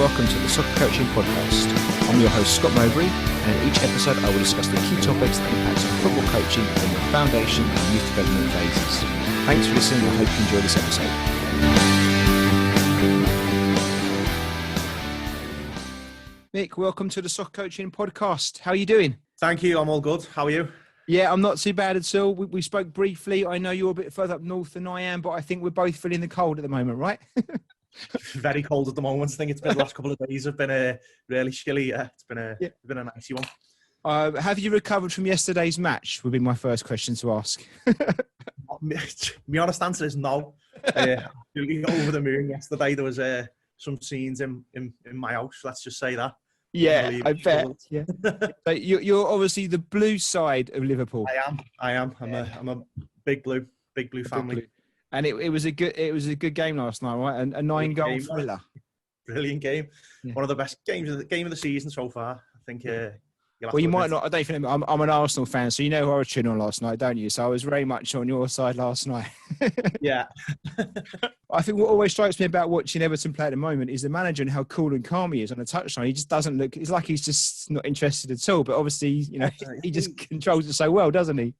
welcome to the Soccer Coaching Podcast. I'm your host, Scott Mowbray, and in each episode I will discuss the key topics that impact on football coaching from the foundation and youth development phases. Thanks for listening, I hope you enjoy this episode. Nick, welcome to the Soccer Coaching Podcast. How are you doing? Thank you, I'm all good. How are you? Yeah, I'm not too bad at all. We spoke briefly. I know you're a bit further up north than I am, but I think we're both feeling the cold at the moment, right? Very cold at the moment. I think it's been the last couple of days have been really chilly. It's been a nice one. Have you recovered from yesterday's match? Would be my first question to ask. My honest answer is no. Really over the moon yesterday. There was some scenes in my house. Let's just say that. Yeah, I bet. Yeah. So you're obviously the blue side of Liverpool. I am. I'm a big blue family. Blue. And it was a good game last night, right? A 9-goal thriller. Brilliant game. Yeah. One of the best games of the season so far. I think. Well, you might not. I don't think I'm an Arsenal fan, so you know who I was cheering on last night, don't you? So I was very much on your side last night. Yeah. I think what always strikes me about watching Everton play at the moment is the manager and how cool and calm he is on the touchline. He just doesn't look. It's like he's just not interested at all. But obviously, you know, he just controls it so well, doesn't he?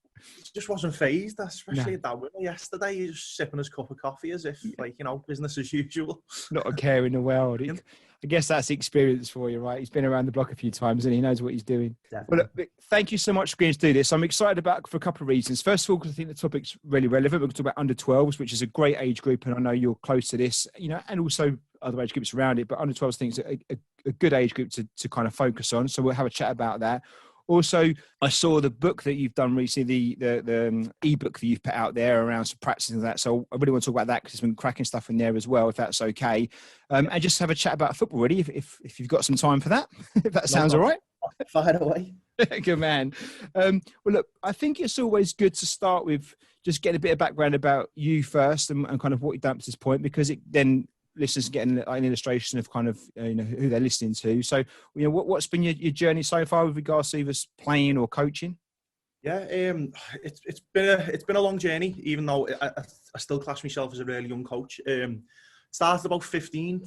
Just wasn't phased, especially at that winner yesterday. He was just sipping his cup of coffee as if, business as usual. Not a care in the world. I guess that's the experience for you, right? He's been around the block a few times and he knows what he's doing. Definitely. Well, look, thank you so much for agreeing to do this. I'm excited about it for a couple of reasons. First of all, because I think the topic's really relevant. We're going to talk about under 12s, which is a great age group, and I know you're close to this, and also other age groups around it. But under 12s, I think is a good age group to kind of focus on. So we'll have a chat about that. Also, I saw the book that you've done recently, the ebook that you've put out there around some practices and that. So I really want to talk about that because there's been cracking stuff in there as well, if that's okay. And just have a chat about football, really, if you've got some time for that, if that sounds all right. Fire away. Good man. Well, look, I think it's always good to start with just getting a bit of background about you first and kind of what you've done up to this point, because it then listeners getting an illustration of kind of who they're listening to. So what's been your journey so far with regards to either playing or coaching? Yeah, it's been a long journey, even though I still class myself as a really young coach. Started about 15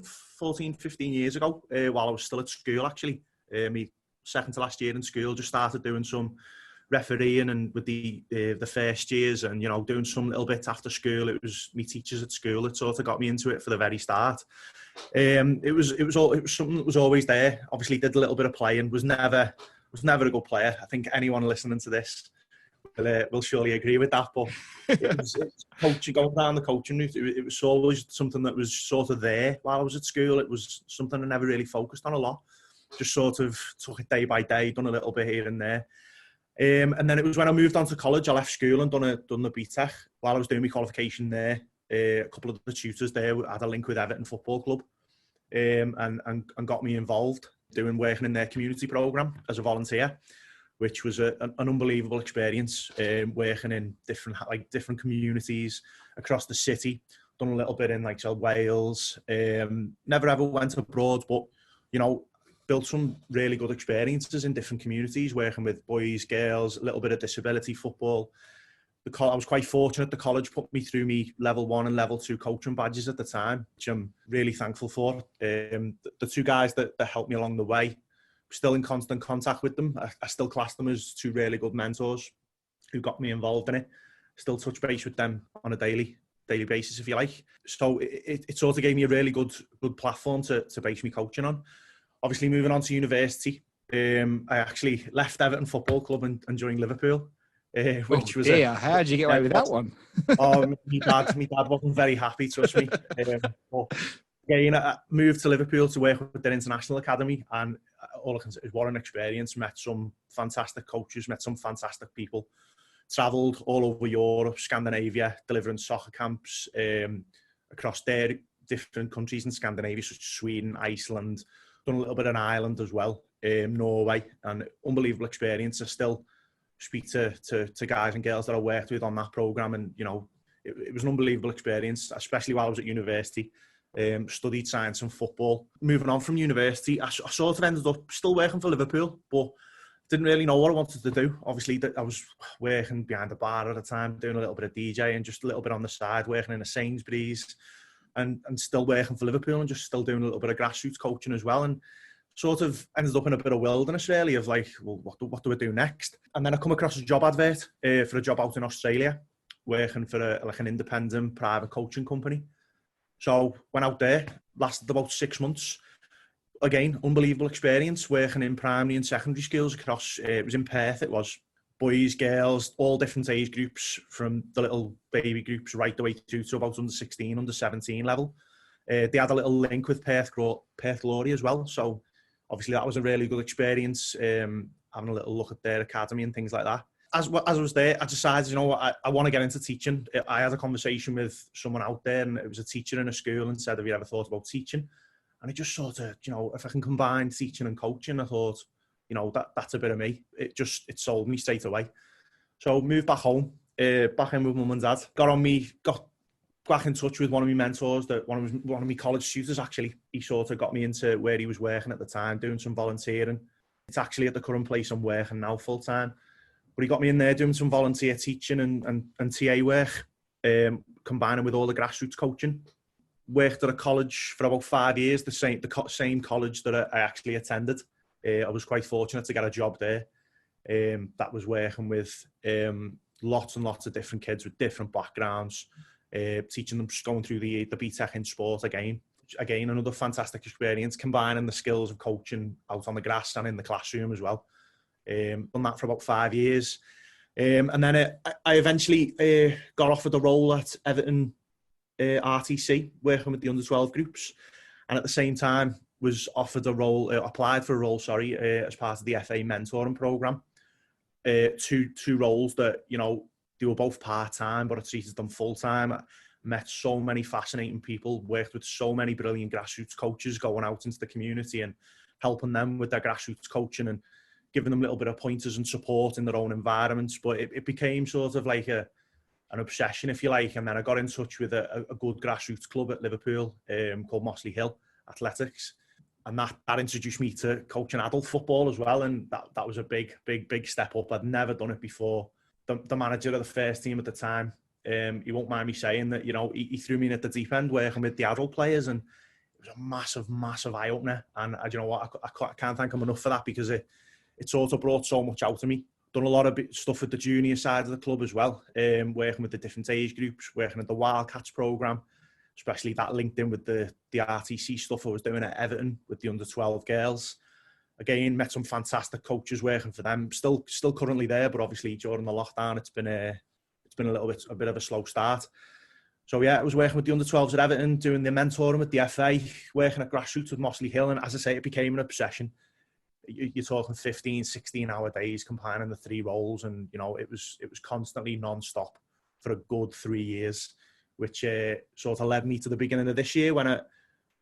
years ago while I was still at school. Actually, my second to last year in school, just started doing some refereeing and with the first years, and doing some little bits after school. It was my teachers at school that sort of got me into it for the very start. It was something that was always there. Obviously, did a little bit of playing. Was never a good player. I think anyone listening to this will surely agree with that. But it was coaching, going down the coaching route. It was always something that was sort of there while I was at school. It was something I never really focused on a lot. Just sort of took it day by day, done a little bit here and there. And then it was when I moved on to college, I left school and done the BTEC. While I was doing my qualification there, a couple of the tutors there had a link with Everton Football Club, and got me involved working in their community programme as a volunteer, which was an unbelievable experience. Working in different communities across the city. Done a little bit in Wales. Never ever went abroad, but built some really good experiences in different communities, working with boys, girls, a little bit of disability football. I was quite fortunate. The college put me through me level 1 and level 2 coaching badges at the time, which I'm really thankful for. The two guys that helped me along the way, still in constant contact with them. I still class them as two really good mentors who got me involved in it. Still touch base with them on a daily basis, if you like. So it sort of gave me a really good platform to base me coaching on. Obviously, moving on to university, I actually left Everton Football Club and joined Liverpool, which was how did you get away with that one? My dad wasn't very happy, trust me. But again, I moved to Liverpool to work with their international academy, and all I can say is what an experience. Met some fantastic coaches, met some fantastic people. Travelled all over Europe, Scandinavia, delivering soccer camps across their different countries in Scandinavia, such as Sweden, Iceland. Done a little bit in Ireland as well, Norway, and unbelievable experience. I still speak to guys and girls that I worked with on that programme, and it was an unbelievable experience, especially while I was at university. Studied science and football. Moving on from university, I sort of ended up still working for Liverpool, but didn't really know what I wanted to do. Obviously, I was working behind the bar at the time, doing a little bit of DJ and just a little bit on the side, working in a Sainsbury's. and still working for Liverpool and just still doing a little bit of grassroots coaching as well. And sort of ended up in a bit of wilderness really of like, well, what do I do next? And then I come across a job advert for a job out in Australia, working for an independent private coaching company. So went out there, lasted about 6 months. Again, unbelievable experience working in primary and secondary schools across, it was in Perth, it was boys, girls, all different age groups, from the little baby groups right the way through to about under 16, under 17 level. They had a little link with Perth Glory as well. So obviously that was a really good experience, having a little look at their academy and things like that. As I was there, I decided, you know what, I want to get into teaching. I had a conversation with someone out there, and it was a teacher in a school, and said, have you ever thought about teaching? And I just sort of, you know, if I can combine teaching and coaching, I thought, you know, that's a bit of me. It sold me straight away. So moved back home, back in with mum and dad. Got back in touch with one of my mentors, one of my college tutors actually. He sort of got me into where he was working at the time, doing some volunteering. It's actually at the current place I'm working now full time. But he got me in there doing some volunteer teaching and TA work, combining with all the grassroots coaching. Worked at a college for about 5 years, the same college that I actually attended. I was quite fortunate to get a job there. That was working with lots and lots of different kids with different backgrounds, teaching them, going through the BTEC in sport again. Again, another fantastic experience, combining the skills of coaching out on the grass and in the classroom as well. Done that for about 5 years. And then I eventually got offered a role at Everton RTC, working with the U12 groups. And at the same time, was offered a role, applied for a role, as part of the FA mentoring programme. Two roles that, you know, they were both part-time, but I treated them full-time. I met so many fascinating people, worked with so many brilliant grassroots coaches, going out into the community and helping them with their grassroots coaching and giving them a little bit of pointers and support in their own environments. But it became sort of like an obsession, if you like. And then I got in touch with a good grassroots club at Liverpool called Mossley Hill Athletics. And that introduced me to coaching adult football as well. And that was a big step up. I'd never done it before. The manager of the first team at the time, he won't mind me saying that, you know, he threw me in at the deep end working with the adult players. And it was a massive eye-opener. And you know what, I can't thank him enough for that, because it sort of brought so much out of me. Done a lot of stuff with the junior side of the club as well, working with the different age groups, working at the Wildcats programme, especially that linked in with the RTC stuff I was doing at Everton with the under-12 girls. Again, met some fantastic coaches working for them. Still currently there, but obviously during the lockdown, it's been a bit of a slow start. So yeah, I was working with the under-12s at Everton, doing the mentoring with the FA, working at grassroots with Mossley Hill, and as I say, it became an obsession. You're talking 15, 16-hour days combining the three roles, and you know it was constantly non-stop for a good 3 years, which sort of led me to the beginning of this year when I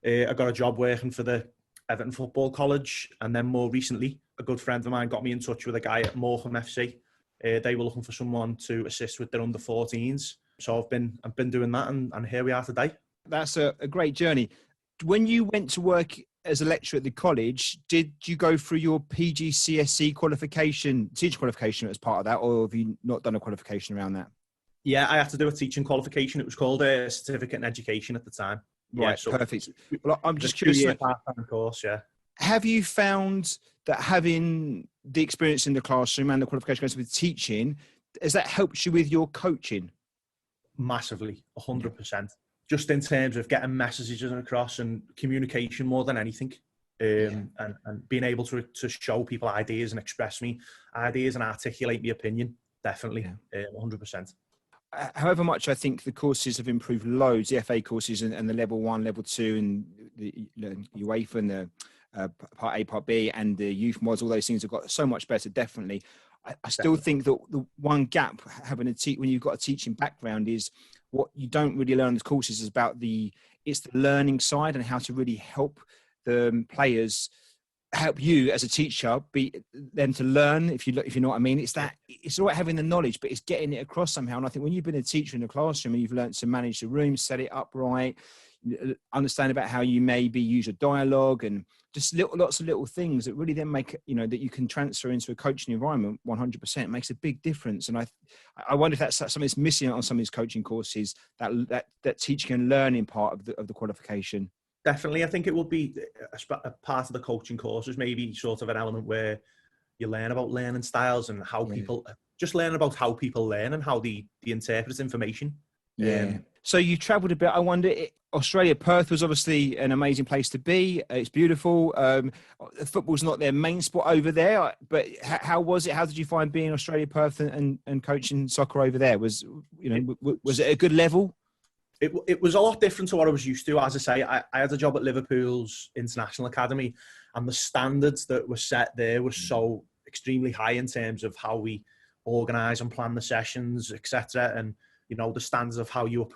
got a job working for the Everton Football College, and then more recently, a good friend of mine got me in touch with a guy at Morecambe FC. They were looking for someone to assist with their under-14s, so I've been doing that, and here we are today. That's a great journey. When you went to work as a lecturer at the college, did you go through your PGCSE qualification, teaching qualification as part of that, or have you not done a qualification around that? Yeah, I had to do a teaching qualification. It was called a certificate in education at the time. Right, yeah, so perfect. Well, I'm just curious. 2-year part-time course, yeah. Have you found that having the experience in the classroom and the qualification with teaching, has that helped you with your coaching? Massively, 100%. Just in terms of getting messages across and communication more than anything. And being able to show people ideas and express me ideas and articulate my opinion, definitely, 100%. However much I think the courses have improved loads, the FA courses and the level 1, level 2, and the UEFA and the Part A, Part B, and the youth mods, all those things have got so much better, definitely. I still think that the one gap having when you've got a teaching background is what you don't really learn in the courses is about it's the learning side and how to really help the players, help you as a teacher, be them to learn, if you know what I mean. It's all right having the knowledge, but it's getting it across somehow. And I think when you've been a teacher in the classroom and you've learned to manage the room, set it up right, understand about how you maybe use your dialogue, and just lots of little things that really then make, that you can transfer into a coaching environment 100%. It makes a big difference. And I wonder if that's something that's missing on some of these coaching courses, that teaching and learning part of the qualification. Definitely. I think it would be a part of the coaching courses, maybe sort of an element where you learn about learning styles and how people just learn about how people learn and how they interpret information. So you travelled a bit. I wonder, Australia, Perth was obviously an amazing place to be. It's beautiful. Football's not their main sport over there, but how was it? How did you find being in Australia, Perth, and coaching soccer over there? Was it a good level? It was a lot different to what I was used to. As I say, I had a job at Liverpool's International Academy, and the standards that were set there were so extremely high in terms of how we organise and plan the sessions, etc. And the standards of how you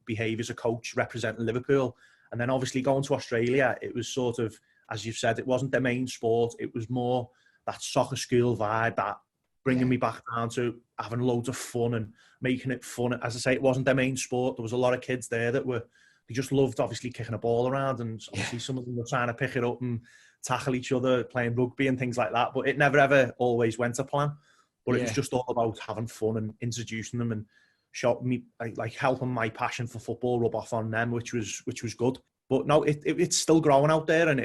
behave as a coach representing Liverpool. And then obviously going to Australia, it was sort of, as you've said, it wasn't their main sport. It was more that soccer school vibe, that bringing me back down to having loads of fun and making it fun. As I say, it wasn't their main sport. There was a lot of kids there that they just loved obviously kicking a ball around, and obviously some of them were trying to pick it up and tackle each other, playing rugby and things like that. But it never ever always went to plan. But it was just all about having fun and introducing them and showing me, like helping my passion for football rub off on them, which was good. But no, it's still growing out there, and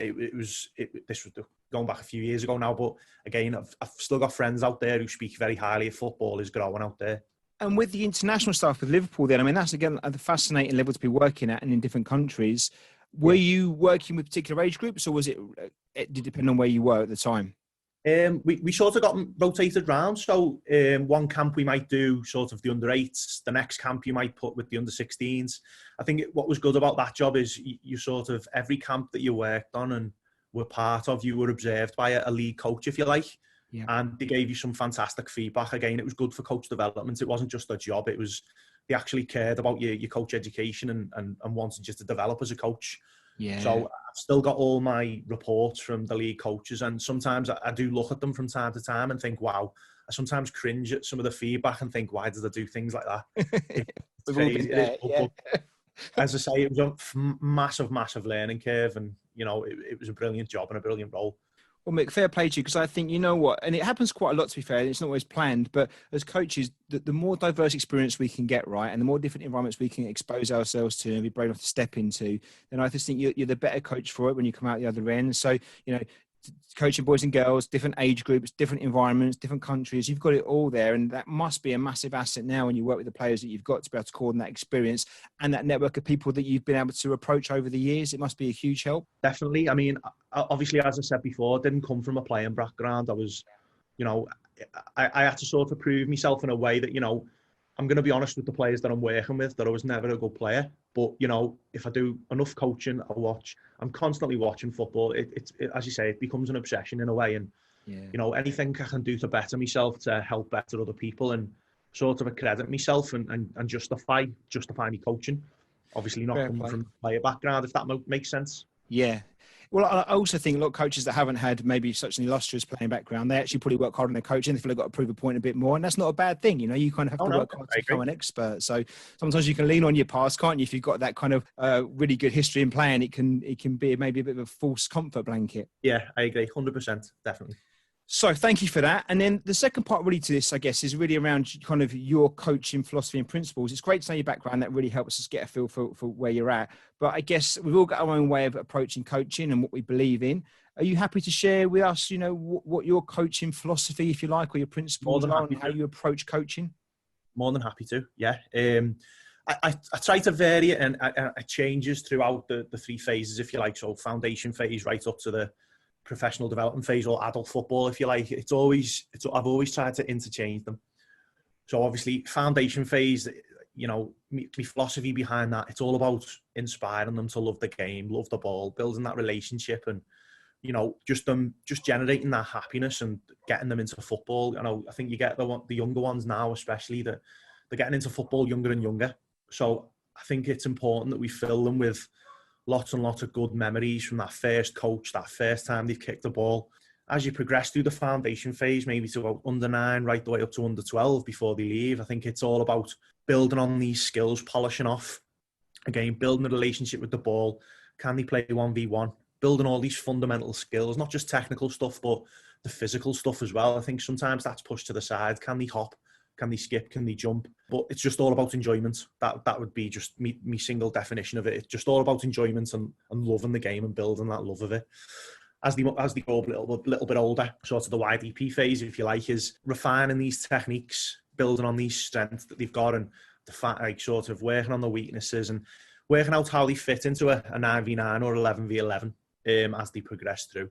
this was going back a few years ago now. But again, I've still got friends out there who speak very highly of football. Is growing out there. And with the international stuff with Liverpool, then, I mean, that's again a fascinating level to be working at, and in different countries. Were you working with particular age groups, or was it did it depend on where you were at the time? We sort of got rotated round. So one camp we might do sort of the under-8s. The next camp you might put with the under-16s. I think what was good about that job is you sort of, every camp that you worked on and were part of, you were observed by a lead coach, if you like. Yeah. And they gave you some fantastic feedback. Again, it was good for coach development. It wasn't just a job. It was, they actually cared about your coach education and wanted you to develop as a coach. Yeah. So I've still got all my reports from the league coaches, and sometimes I do look at them from time to time and think, wow, I sometimes cringe at some of the feedback and think, why did I do things like that? It's crazy. As I say, it was a massive learning curve, and it was a brilliant job and a brilliant role. Well, Mick, fair play to you, because I think, you know what, and it happens quite a lot, to be fair, it's not always planned, but as coaches, the more diverse experience we can get, right, and the more different environments we can expose ourselves to and be brave enough to step into, then I just think you're the better coach for it when you come out the other end. So, coaching boys and girls, different age groups, different environments, different countries, you've got it all there, and that must be a massive asset now when you work with the players that you've got to be able to coordinate that experience and that network of people that you've been able to approach over the years. It must be a huge help. Definitely. I mean, obviously, as I said before, I didn't come from a playing background. I was, I had to sort of prove myself in a way that, I'm going to be honest with the players that I'm working with, that I was never a good player. But, if I do enough coaching, I'm constantly watching football. It, as you say, it becomes an obsession in a way. And, anything I can do to better myself, to help better other people and sort of accredit myself and justify me coaching. Obviously not coming from a player background, if that makes sense. Yeah. Well, I also think a lot of coaches that haven't had maybe such an illustrious playing background, they actually probably work hard on their coaching. They feel they've got to prove a point a bit more. And that's not a bad thing. You kind of have to work hard to become an expert. So sometimes you can lean on your past, can't you? If you've got that kind of really good history in playing, it can be maybe a bit of a false comfort blanket. Yeah, I agree. 100%. Definitely. So thank you for that. And then the second part really to this, I guess, is really around kind of your coaching philosophy and principles. It's great to know your background. That really helps us get a feel for where you're at. But I guess we've all got our own way of approaching coaching and what we believe in. Are you happy to share with us, what your coaching philosophy, if you like, or your principles are and how you approach coaching? More than happy to, yeah. I try to vary it, and it changes throughout the 3 phases, if you like. So foundation phase right up to the professional development phase, or adult football, if you like. I've always tried to interchange them. So obviously foundation phase, my philosophy behind that, it's all about inspiring them to love the game, love the ball, building that relationship, and just generating that happiness and getting them into football. I think you get the younger ones now, especially, that they're getting into football younger and younger. So I think it's important that we fill them with lots and lots of good memories from that first coach, that first time they've kicked the ball. As you progress through the foundation phase, maybe to about under 9, right the way up to under 12 before they leave, I think it's all about building on these skills, polishing off Again, building a relationship with the ball. Can they play 1v1? Building all these fundamental skills, not just technical stuff, but the physical stuff as well. I think sometimes that's pushed to the side. Can they hop? Can they skip? Can they jump? But it's just all about enjoyment. That would be just me single definition of it. It's just all about enjoyment and loving the game and building that love of it. As they grow a little bit older, sort of the YDP phase, if you like, is refining these techniques, building on these strengths that they've got, and like sort of working on the weaknesses and working out how they fit into a 9v9 or 11v11 as they progress through.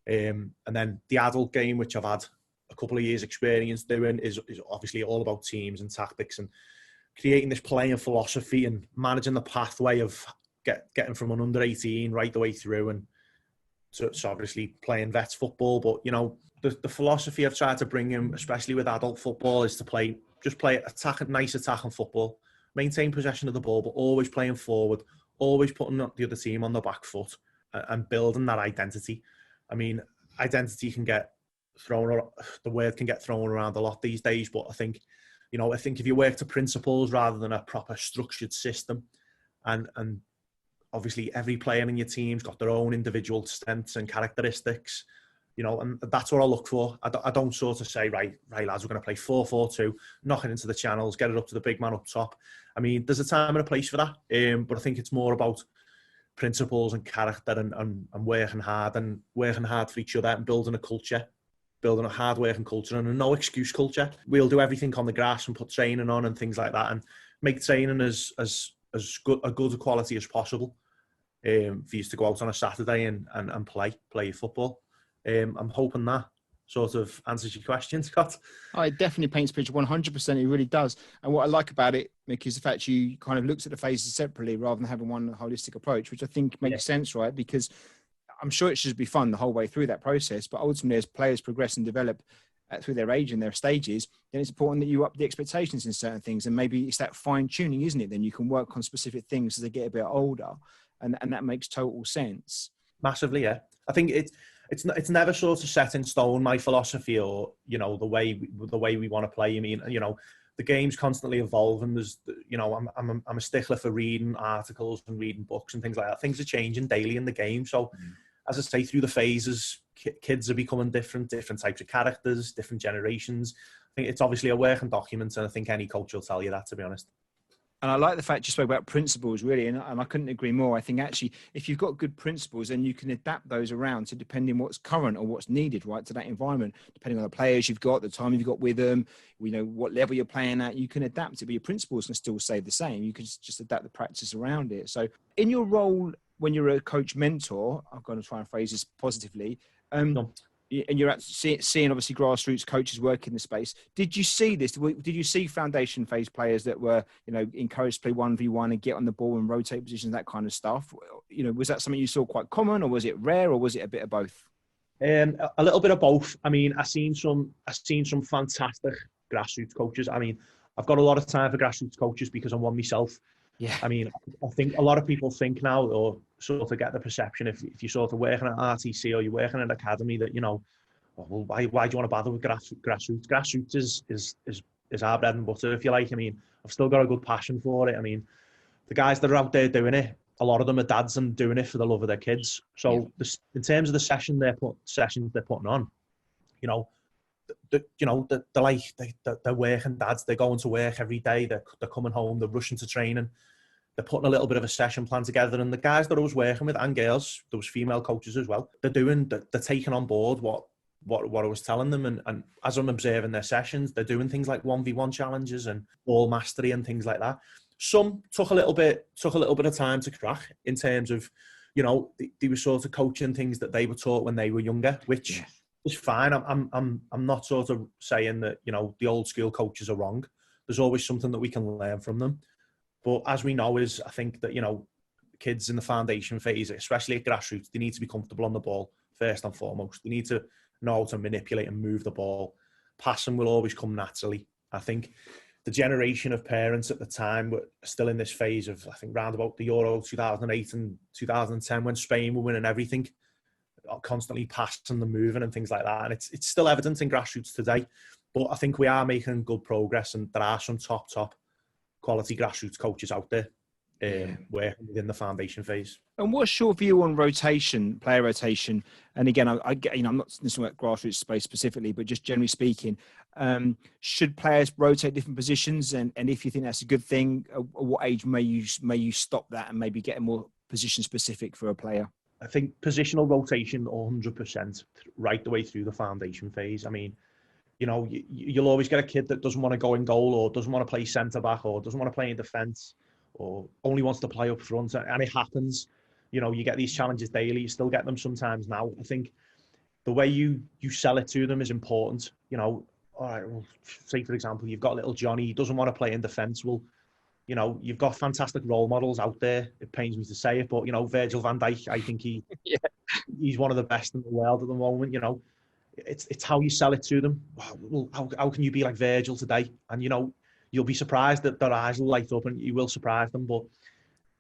And then the adult game, which I've had a couple of years experience doing, is obviously all about teams and tactics and creating this playing philosophy and managing the pathway of getting from an under 18 right the way through. And so it's obviously playing vets football, but you know, the philosophy I've tried to bring in, especially with adult football, is to play nice attacking football, maintain possession of the ball, but always playing forward, always putting the other team on the back foot and building that identity. I mean, identity can get the word can get thrown around a lot these days, but I think if you work to principles rather than a proper structured system, and obviously every player in your team's got their own individual strengths and characteristics, you know, and that's what I look for. I don't sort of say, right lads, we're going to play 4-4-2, knock it into the channels, get it up to the big man up top. I mean, there's a time and a place for that, but I think it's more about principles and character and working hard for each other and building a hard-working culture and a no-excuse culture. We'll do everything on the grass and put training on and things like that and make training as good a quality as possible for you to go out on a Saturday and play football. I'm hoping that sort of answers your question, Scott. Oh, it definitely paints a picture 100%. It really does. And what I like about it, Mick, is the fact you kind of looked at the phases separately rather than having one holistic approach, which I think makes sense, right? Because I'm sure it should be fun the whole way through that process, but ultimately as players progress and develop through their age and their stages, then it's important that you up the expectations in certain things. And maybe it's that fine tuning, isn't it? Then you can work on specific things as they get a bit older. And that makes total sense. Massively, yeah. I think it's never sort of set in stone, my philosophy, or, you know, the way we want to play. I mean, you know, the game's constantly evolving. There's, you know, I'm a stickler for reading articles and reading books and things like that. Things are changing daily in the game. So, as I say, through the phases, kids are becoming different types of characters, different generations. I think it's obviously a working document, and I think any coach will tell you that, to be honest. And I like the fact you spoke about principles, really, and I couldn't agree more. I think actually, if you've got good principles, then you can adapt those around to depending what's current or what's needed, right, to that environment, depending on the players you've got, the time you've got with them, you know, what level you're playing at. You can adapt it, but your principles can still stay the same. You can just adapt the practice around it. So in your role when you're a coach mentor, I'm going to try and phrase this positively, and you're seeing obviously grassroots coaches work in the space. Did you see this? Did you see foundation phase players that were, you know, encouraged to play 1v1 and get on the ball and rotate positions, that kind of stuff? You know, was that something you saw quite common, or was it rare, or was it a bit of both? A little bit of both. I mean, I've seen some fantastic grassroots coaches. I mean, I've got a lot of time for grassroots coaches because I'm one myself. Yeah. I mean, I think a lot of people think now, or sort of get the perception, if you're sort of working at RTC or you're working at an academy, that, you know, well, why do you want to bother with grassroots? Grassroots is our bread and butter, if you like. I mean, I've still got a good passion for it. I mean, the guys that are out there doing it, a lot of them are dads and doing it for the love of their kids. So in terms of the sessions they're putting on, you know, they're working dads. They're going to work every day. They're coming home. They're rushing to training. They're putting a little bit of a session plan together. And the guys that I was working with, and girls, there was female coaches as well, they're taking on board what I was telling them. And as I'm observing their sessions, they're doing things like 1v1 challenges and ball mastery and things like that. Some took a little bit of time to crack, in terms of, you know, they were sort of coaching things that they were taught when they were younger, which is fine. I'm not sort of saying that, you know, the old school coaches are wrong. There's always something that we can learn from them. But as we know, I think that, you know, kids in the foundation phase, especially at grassroots, they need to be comfortable on the ball first and foremost. They need to know how to manipulate and move the ball. Passing will always come naturally. I think the generation of parents at the time were still in this phase of, I think, round about the Euro 2008 and 2010, when Spain were winning everything, constantly passing and moving and things like that. And it's still evident in grassroots today. But I think we are making good progress, and there are some top quality grassroots coaches out there. working within the foundation phase. And what's your view on rotation, player rotation? And again, I get, I'm not listening about grassroots space specifically, but just generally speaking, should players rotate different positions? And if you think that's a good thing, at what age may you stop that and maybe get a more position specific for a player? I think positional rotation 100% right the way through the foundation phase. I mean, you'll always get a kid that doesn't want to go in goal, or doesn't want to play centre back, or doesn't want to play in defence, or only wants to play up front, and it happens. You get these challenges daily. You still get them sometimes now. I think the way you sell it to them is important. All right, well, say for example, you've got little Johnny, he doesn't want to play in defence. Well, you've got fantastic role models out there. It pains me to say it, but Virgil van Dijk, I think he's one of the best in the world at the moment. It's how you sell it to them. Well, how can you be like Virgil today? And you'll be surprised that their eyes will light up, and you will surprise them. But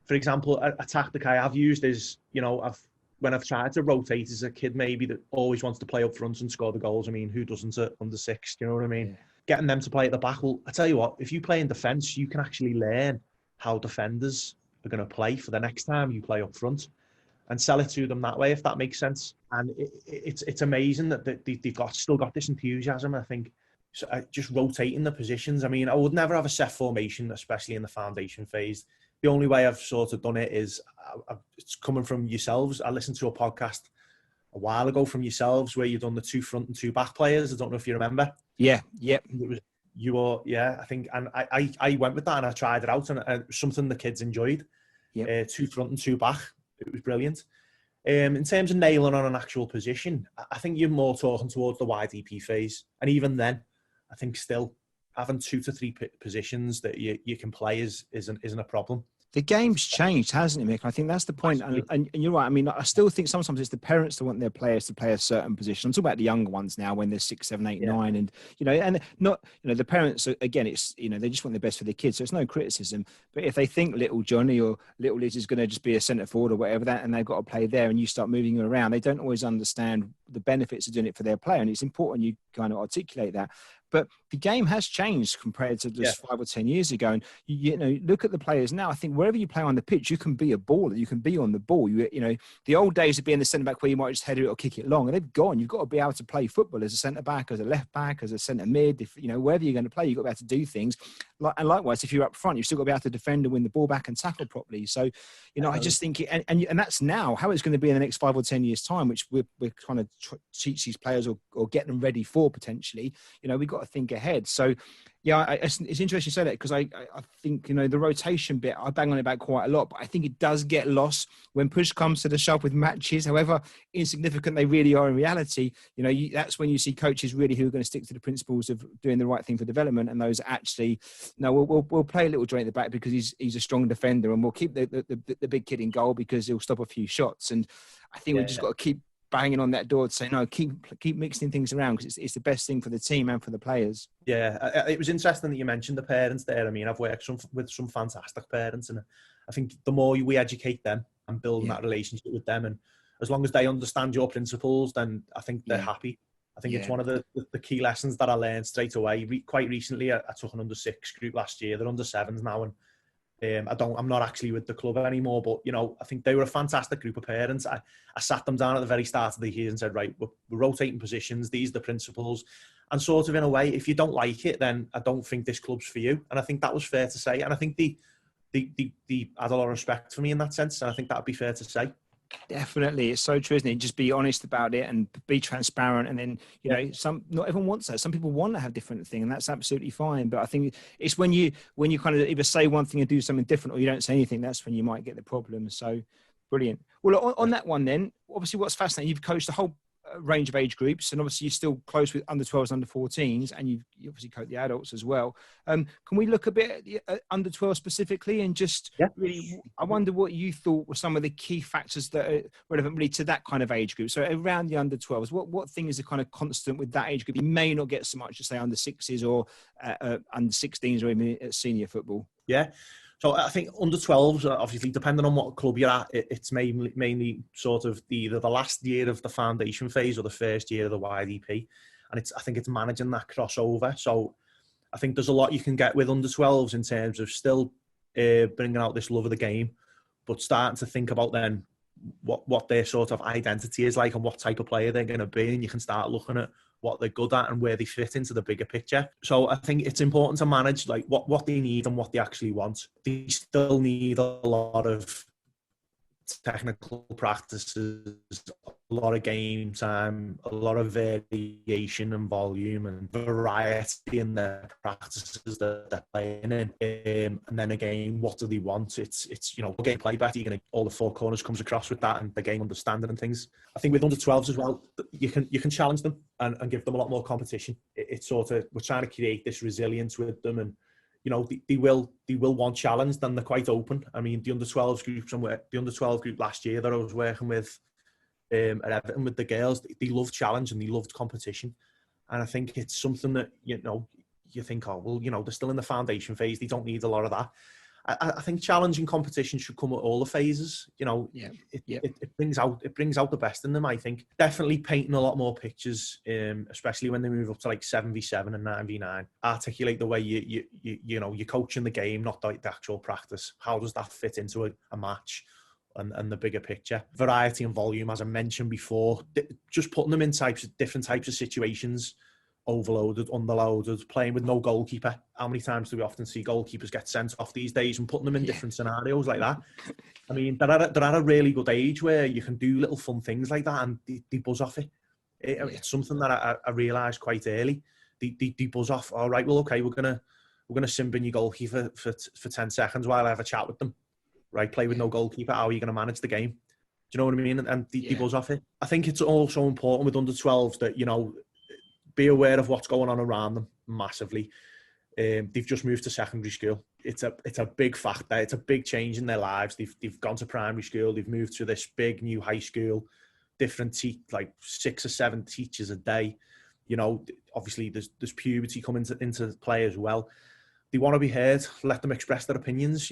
for example, a tactic I have used is, when I've tried to rotate as a kid maybe that always wants to play up front and score the goals. I mean, who doesn't at under 6? You know what I mean? Yeah. Getting them to play at the back. Well, I tell you what, if you play in defence, you can actually learn how defenders are going to play for the next time you play up front, and sell it to them that way, if that makes sense. And it's amazing that they've still got this enthusiasm. I think just rotating the positions. I mean, I would never have a set formation, especially in the foundation phase. The only way I've sort of done it is it's coming from yourselves. I listened to a podcast a while ago from yourselves where you've done the 2 front and 2 back players. I don't know if you remember. Yeah, yep. It was I think, and I went with that and I tried it out, and it was something the kids enjoyed. Yep. 2 front and 2 back. It was brilliant. In terms of nailing on an actual position, I think you're more talking towards the YDP phase. And even then, I think still having 2 to 3 positions that you can play isn't a problem. The game's changed, hasn't it, Mick? I think that's the point. And you're right. I mean, I still think sometimes it's the parents that want their players to play a certain position. I'm talking about the younger ones now when they're 6, 7, 8, 9. And, and not, the parents, again, it's, they just want the best for their kids. So it's no criticism. But if they think little Johnny or little Liz is going to just be a centre forward or whatever that, and they've got to play there, and you start moving them around, they don't always understand the benefits of doing it for their player. And it's important you kind of articulate that. But the game has changed compared to just 5 or 10 years ago. And, look at the players now. I think wherever you play on the pitch, you can be a baller. You can be on the ball. The old days of being the centre-back where you might just head it or kick it long, and they've gone. You've got to be able to play football as a centre-back, as a left-back, as a centre-mid. Wherever you're going to play, you've got to be able to do things. And likewise, if you're up front, you've still got to be able to defend and win the ball back and tackle properly. So, I just think, and that's now how it's going to be in the next 5 or 10 years' time, which we're trying to teach these players or get them ready for potentially. We've got to think ahead. So, it's interesting to say that, because I think, the rotation bit, I bang on about quite a lot, but I think it does get lost when push comes to the shove with matches, however insignificant they really are in reality. That's when you see coaches really who are going to stick to the principles of doing the right thing for development, and those actually, no, we'll play a little joint at the back because he's a strong defender, and we'll keep the big kid in goal because he'll stop a few shots. And I think we've just got to keep banging on that door to say, no, keep mixing things around, because it's the best thing for the team and for the players. Yeah, it was interesting that you mentioned the parents there. I mean, I've worked with some fantastic parents, and I think the more we educate them and build that relationship with them, and as long as they understand your principles, then I think they're happy. I think it's one of the key lessons that I learned straight away. Quite recently, I took an under 6 group last year. They're under 7s now, and I'm not actually with the club anymore, but I think they were a fantastic group of parents. I sat them down at the very start of the year and said, right, we're rotating positions. These are the principles. And sort of in a way, if you don't like it, then I don't think this club's for you. And I think that was fair to say. And I think they had a lot of respect for me in that sense. And I think that would be fair to say. Definitely. It's so true, isn't it? Just be honest about it and be transparent. And then, not everyone wants that. Some people want to have different things, and that's absolutely fine. But I think it's when you kind of either say one thing and do something different, or you don't say anything, that's when you might get the problem. So brilliant. Well, on that one then, obviously what's fascinating, you've coached a whole range of age groups, and obviously you're still close with under 12s, under 14s, and you obviously coach the adults as well. Can we look a bit at the under 12 specifically, and just really, I wonder what you thought were some of the key factors that are relevant really to that kind of age group. So around the under 12s, what thing is the kind of constant with that age group? You may not get so much as say under 6s or under 16s or even at senior football. Yeah. So I think under 12s, obviously, depending on what club you're at, it's mainly sort of either the last year of the foundation phase or the first year of the YDP. And I think it's managing that crossover. So I think there's a lot you can get with under 12s in terms of still bringing out this love of the game, but starting to think about then what their sort of identity is like and what type of player they're going to be, and you can start looking at what they're good at and where they fit into the bigger picture. So I think it's important to manage like what they need and what they actually want. They still need a lot of technical practices, a lot of game time, a lot of variation and volume and variety in the practices that they're playing in. And then again, what do they want? It's game play better. You're gonna all the four corners comes across with that and the game understanding and things. I think with under 12s as well, you can challenge them and give them a lot more competition. It's sort of, we're trying to create this resilience with them, and they will want challenge, and they're quite open. I mean, the under 12s group, the under 12 group last year that I was working with at Everton with the girls, they loved challenge and they loved competition. And I think it's something that, you think, oh, well, they're still in the foundation phase. They don't need a lot of that. I think challenge and competition should come at all the phases. It brings out the best in them. I think definitely painting a lot more pictures, especially when they move up to like 7v7 and 9v9. Articulate the way you're coaching the game, not like the actual practice. How does that fit into a match and the bigger picture? Variety and volume, as I mentioned before, just putting them in different types of situations. Overloaded, underloaded, playing with no goalkeeper. How many times do we often see goalkeepers get sent off these days, and putting them in different scenarios like that? I mean, they're at a really good age where you can do little fun things like that, and they buzz off it. It's something that I realised quite early. They buzz off. All right, well, okay, we're gonna sim bin your goalkeeper for 10 seconds while I have a chat with them. Right, play with no goalkeeper. How are you going to manage the game? Do you know what I mean? And they buzz off it. I think it's also important with under 12s that be aware of what's going on around them massively. They've just moved to secondary school. It's a big factor. It's a big change in their lives. They've gone to primary school. They've moved to this big new high school. Different like 6 or 7 teachers a day. Obviously there's puberty coming into play as well. They want to be heard. Let them express their opinions.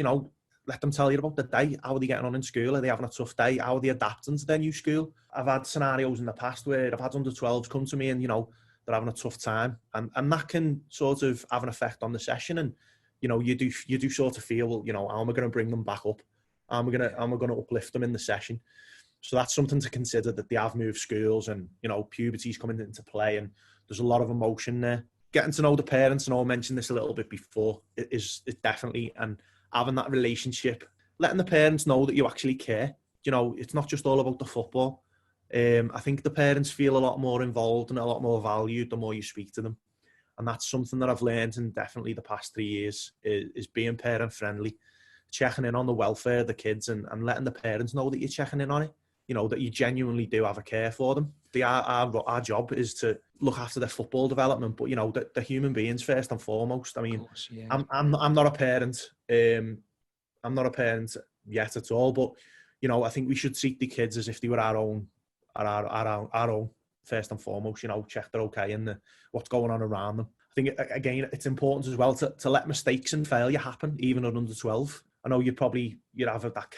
Let them tell you about the day. How are they getting on in school? Are they having a tough day? How are they adapting to their new school? I've had scenarios in the past where I've had under 12s come to me and they're having a tough time, and that can sort of have an effect on the session. And you do sort of feel, well, how am I going to bring them back up? How am I going to uplift them in the session? So that's something to consider, that they have moved schools, and puberty's coming into play, and there's a lot of emotion there. Getting to know the parents, and I mentioned this a little bit before, it definitely, and having that relationship, letting the parents know that you actually care. It's not just all about the football. I think the parents feel a lot more involved and a lot more valued the more you speak to them. And that's something that I've learned in definitely the past 3 years, is being parent friendly, checking in on the welfare of the kids, and letting the parents know that you're checking in on it, that you genuinely do have a care for them. Our job is to look after their football development, but the human beings first and foremost. I mean, course, yeah. I'm not a parent. I'm not a parent yet at all, but I think we should treat the kids as if they were our own first and foremost. Check they're okay and what's going on around them. I think again it's important as well to let mistakes and failure happen even at under 12. I know you'd have that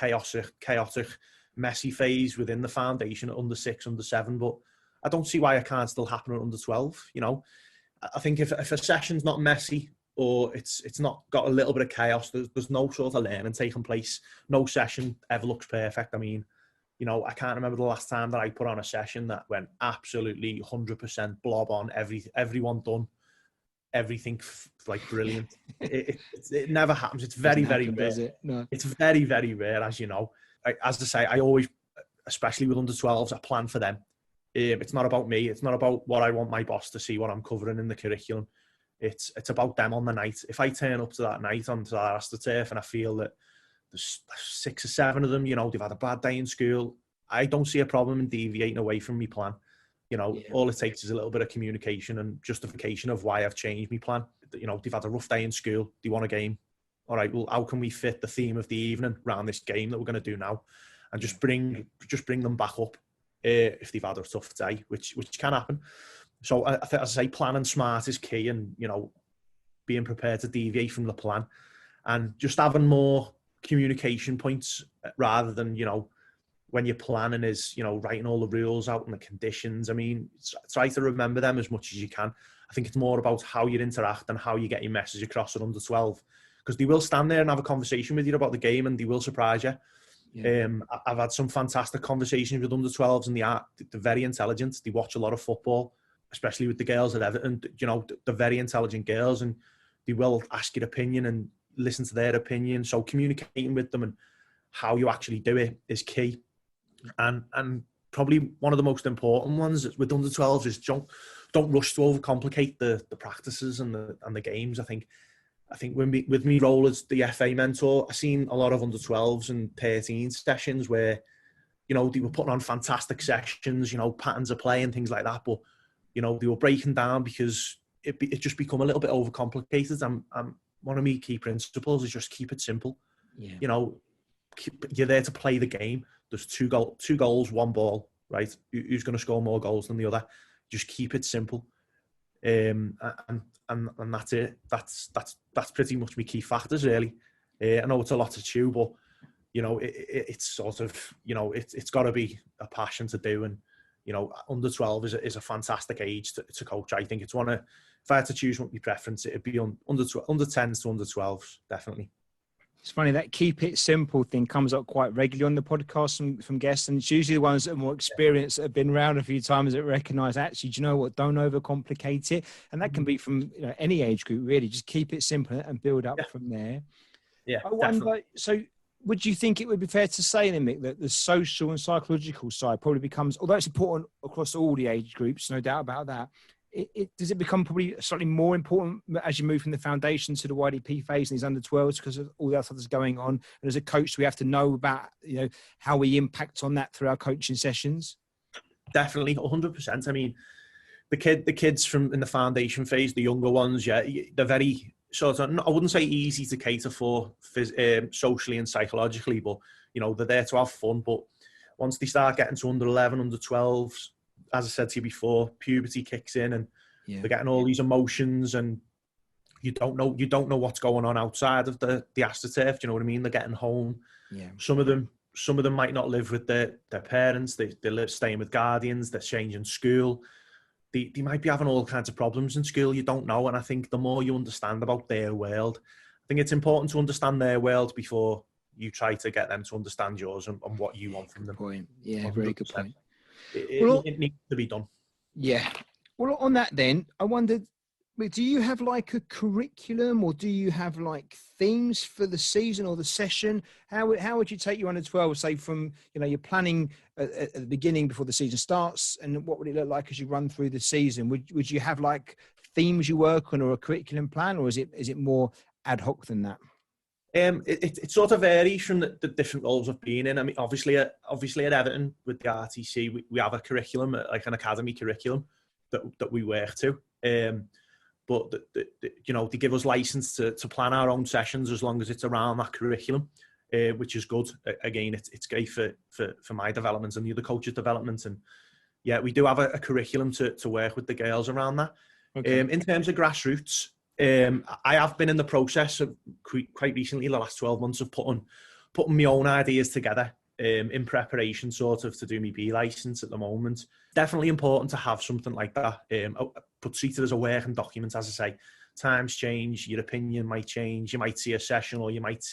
chaotic messy phase within the foundation at under 6, under 7, but I don't see why it can't still happen at under 12. I think if a session's not messy, or it's not got a little bit of chaos, there's no sort of learning taking place. No session ever looks perfect. I mean, I can't remember the last time that I put on a session that went absolutely 100% blob on, everyone done, everything like brilliant. It never happens. It's very, very rare. Does it? No. It's very, very rare, as you know. As I say, I always, especially with under 12s, I plan for them. It's not about me. It's not about what I want my boss to see, what I'm covering in the curriculum. It's about them on the night. If I turn up to that night onto that AstroTurf and I feel that there's 6 or 7 of them, they've had a bad day in school, I don't see a problem in deviating away from my plan. All it takes is a little bit of communication and justification of why I've changed my plan. They've had a rough day in school, they want a game. All right, well, how can we fit the theme of the evening around this game that we're going to do now, and just bring them back up if they've had a tough day, which can happen. So I think, as I say, planning smart is key, and being prepared to deviate from the plan, and just having more communication points rather than when you're planning is writing all the rules out and the conditions. I mean, try to remember them as much as you can. I think it's more about how you interact and how you get your message across at under 12. because they will stand there and have a conversation with you about the game, and they will surprise you. Yeah. I've had some fantastic conversations with under-12s, and they're very intelligent. They watch a lot of football, especially with the girls at Everton. You know, they're very intelligent girls, and they will ask your opinion and listen to their opinion. So communicating with them and how you actually do it is key. And probably one of the most important ones with under-12s is don't rush to overcomplicate the practices and the games. I think with me role as the FA mentor, I've seen a lot of under-12s and 13 sessions where, you know, they were putting on fantastic sessions, you know, patterns of play and things like that, but, you know, they were breaking down because it just become a little bit overcomplicated. And one of my key principles is just keep it simple. Yeah. You know, you're there to play the game. There's two goals, one ball, right? Who's going to score more goals than the other? Just keep it simple. And that's it. That's pretty much my key factors, really. I know it's a lot to chew, but you know, it's sort of, you know, it's got to be a passion to do. And you know, under-12 is a fantastic age to coach. I think it's one of, if I had to choose what my preference, it'd be under-10s to under-12s, definitely. It's funny, that keep it simple thing comes up quite regularly on the podcast from guests, and it's usually the ones that are more experienced, that have been around a few times, that recognise, actually, do you know what, don't overcomplicate it. And that can be from, you know, any age group, really. Just keep it simple and build up from there. Yeah, I wonder, so would you think it would be fair to say then, Mick, that the social and psychological side probably becomes, although it's important across all the age groups, no doubt about that, does it become probably slightly more important as you move from the foundation to the YDP phase and these under-12s because of all the other stuff going on? And as a coach, we have to know about, you know, how we impact on that through our coaching sessions. Definitely, 100%. I mean, the kids from in the foundation phase, the younger ones, yeah, they're very sort of, I wouldn't say easy to cater for socially and psychologically, but you know, they're there to have fun. But once they start getting to under-11, under-12s, as I said to you before, puberty kicks in, and they're getting all these emotions, and you don't know what's going on outside of the astroturf. Do you know what I mean? They're getting home. Yeah. Some of them might not live with their parents. They live staying with guardians. They're changing school. They might be having all kinds of problems in school. You don't know. And I think the more you understand about their world, I think it's important to understand their world before you try to get them to understand yours and what you want from them. Point. Yeah, 100%. Very good point. It needs to be done. Yeah. Well, on that then, I wondered, do you have like a curriculum, or do you have like themes for the season or the session? How would you take you under-12, say from, you know, you're planning at the beginning before the season starts, and what would it look like as you run through the season? Would you have like themes you work on or a curriculum plan, or is it more ad hoc than that? It sort of varies from the different roles I've been in. I mean, obviously at Everton with the RTC, we have a curriculum, like an academy curriculum that we work to. But you know, they give us license to plan our own sessions as long as it's around that curriculum, which is good. Again, it's great for my development and the other coaches' development. And yeah, we do have a curriculum to work with the girls around that. Okay. In terms of grassroots, I have been in the process of quite recently, the last 12 months, of putting my own ideas together in preparation sort of to do my B license at the moment. Definitely important to have something like that, but treat it as a working document. As I say, times change, your opinion might change. You might see a session, or you might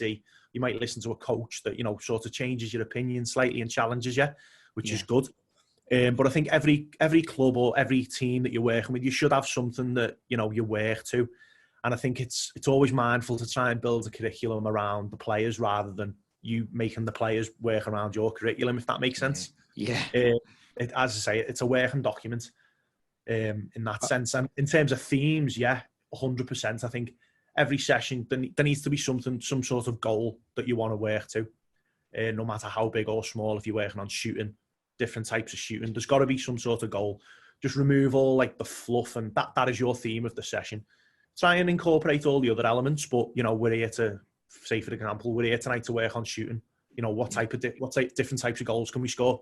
listen to a coach that, you know, sort of changes your opinion slightly and challenges you, which is good. But I think every club or every team that you're working with, you should have something that, you know, you work to. And I think it's always mindful to try and build a curriculum around the players rather than you making the players work around your curriculum, if that makes sense. Yeah. As I say, it's a working document in that sense. And in terms of themes, 100%. I think every session, there needs to be some sort of goal that you want to work to, no matter how big or small. If you're working on shooting, different types of shooting, there's got to be some sort of goal. Just remove all like the fluff, and that is your theme of the session. Try and incorporate all the other elements, but you know, we're here to, say for example, we're here tonight to work on shooting. You know, what different types of goals can we score?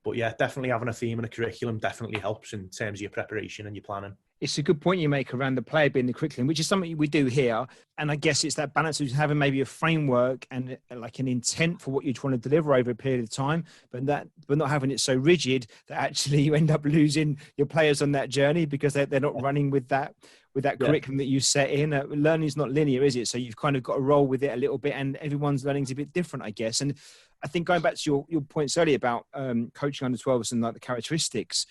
But yeah, definitely having a theme and a curriculum definitely helps in terms of your preparation and your planning. It's a good point you make around the player being the curriculum, which is something we do here. And I guess it's that balance of having maybe a framework and like an intent for what you're trying to deliver over a period of time, but not having it so rigid that actually you end up losing your players on that journey because they're not running with that curriculum that you set in. Learning is not linear, is it? So you've kind of got to roll with it a little bit, and everyone's learning is a bit different, I guess. And I think going back to your points earlier about coaching under 12s and like the characteristics,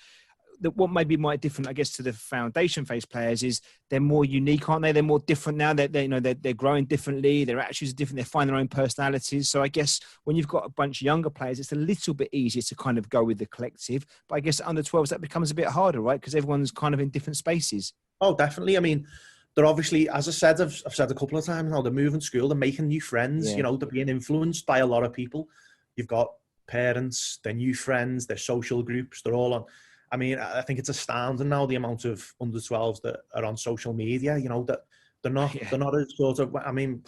that what maybe might different, I guess, to the foundation phase players is they're more unique, aren't they? They're more different now. They're growing differently. Their attitudes are different. They find their own personalities. So I guess when you've got a bunch of younger players, it's a little bit easier to kind of go with the collective. But I guess under 12s that becomes a bit harder, right? Because everyone's kind of in different spaces. Oh, definitely. I mean, they're obviously, as I said, I've said a couple of times now, they're moving school, they're making new friends. Yeah. You know, they're being influenced by a lot of people. You've got parents, their new friends, their social groups. They're all on. I mean, I think it's astounding now the amount of under 12s that are on social media, you know, that they're not as sort of, I mean,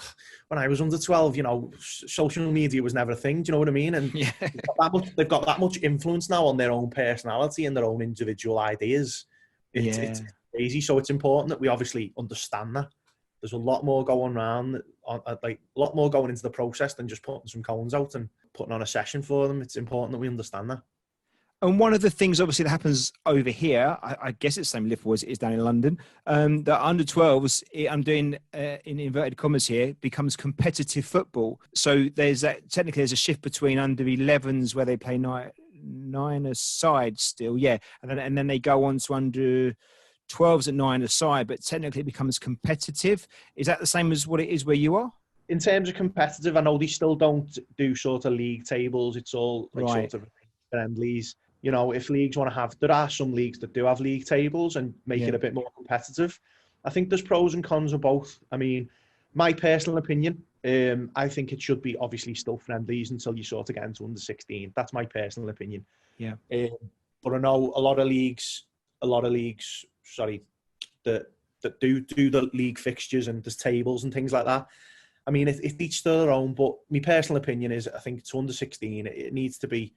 when I was under 12, you know, social media was never a thing. Do you know what I mean? And they've got that much influence now on their own personality and their own individual ideas. It's crazy. So it's important that we obviously understand that. There's a lot more going around, like a lot more going into the process than just putting some cones out and putting on a session for them. It's important that we understand that. And one of the things, obviously, that happens over here, I guess it's the same in Liverpool as it is down in London, that under 12s, I'm doing in inverted commas here, becomes competitive football. So technically there's a shift between under 11s where they play nine-a-side still, and then they go on to under 12s at 9-a-side, but technically it becomes competitive. Is that the same as what it is where you are? In terms of competitive, I know they still don't do sort of league tables. It's all like sort of friendlies. You know, if leagues want to have, there are some leagues that do have league tables and make it a bit more competitive. I think there's pros and cons of both. I mean, my personal opinion, I think it should be obviously still friendlies until you sort of get into under 16. That's my personal opinion. Yeah. But I know a lot of leagues, that do the league fixtures and there's tables and things like that. I mean, it's each to their own, but my personal opinion is I think it's under 16. It needs to be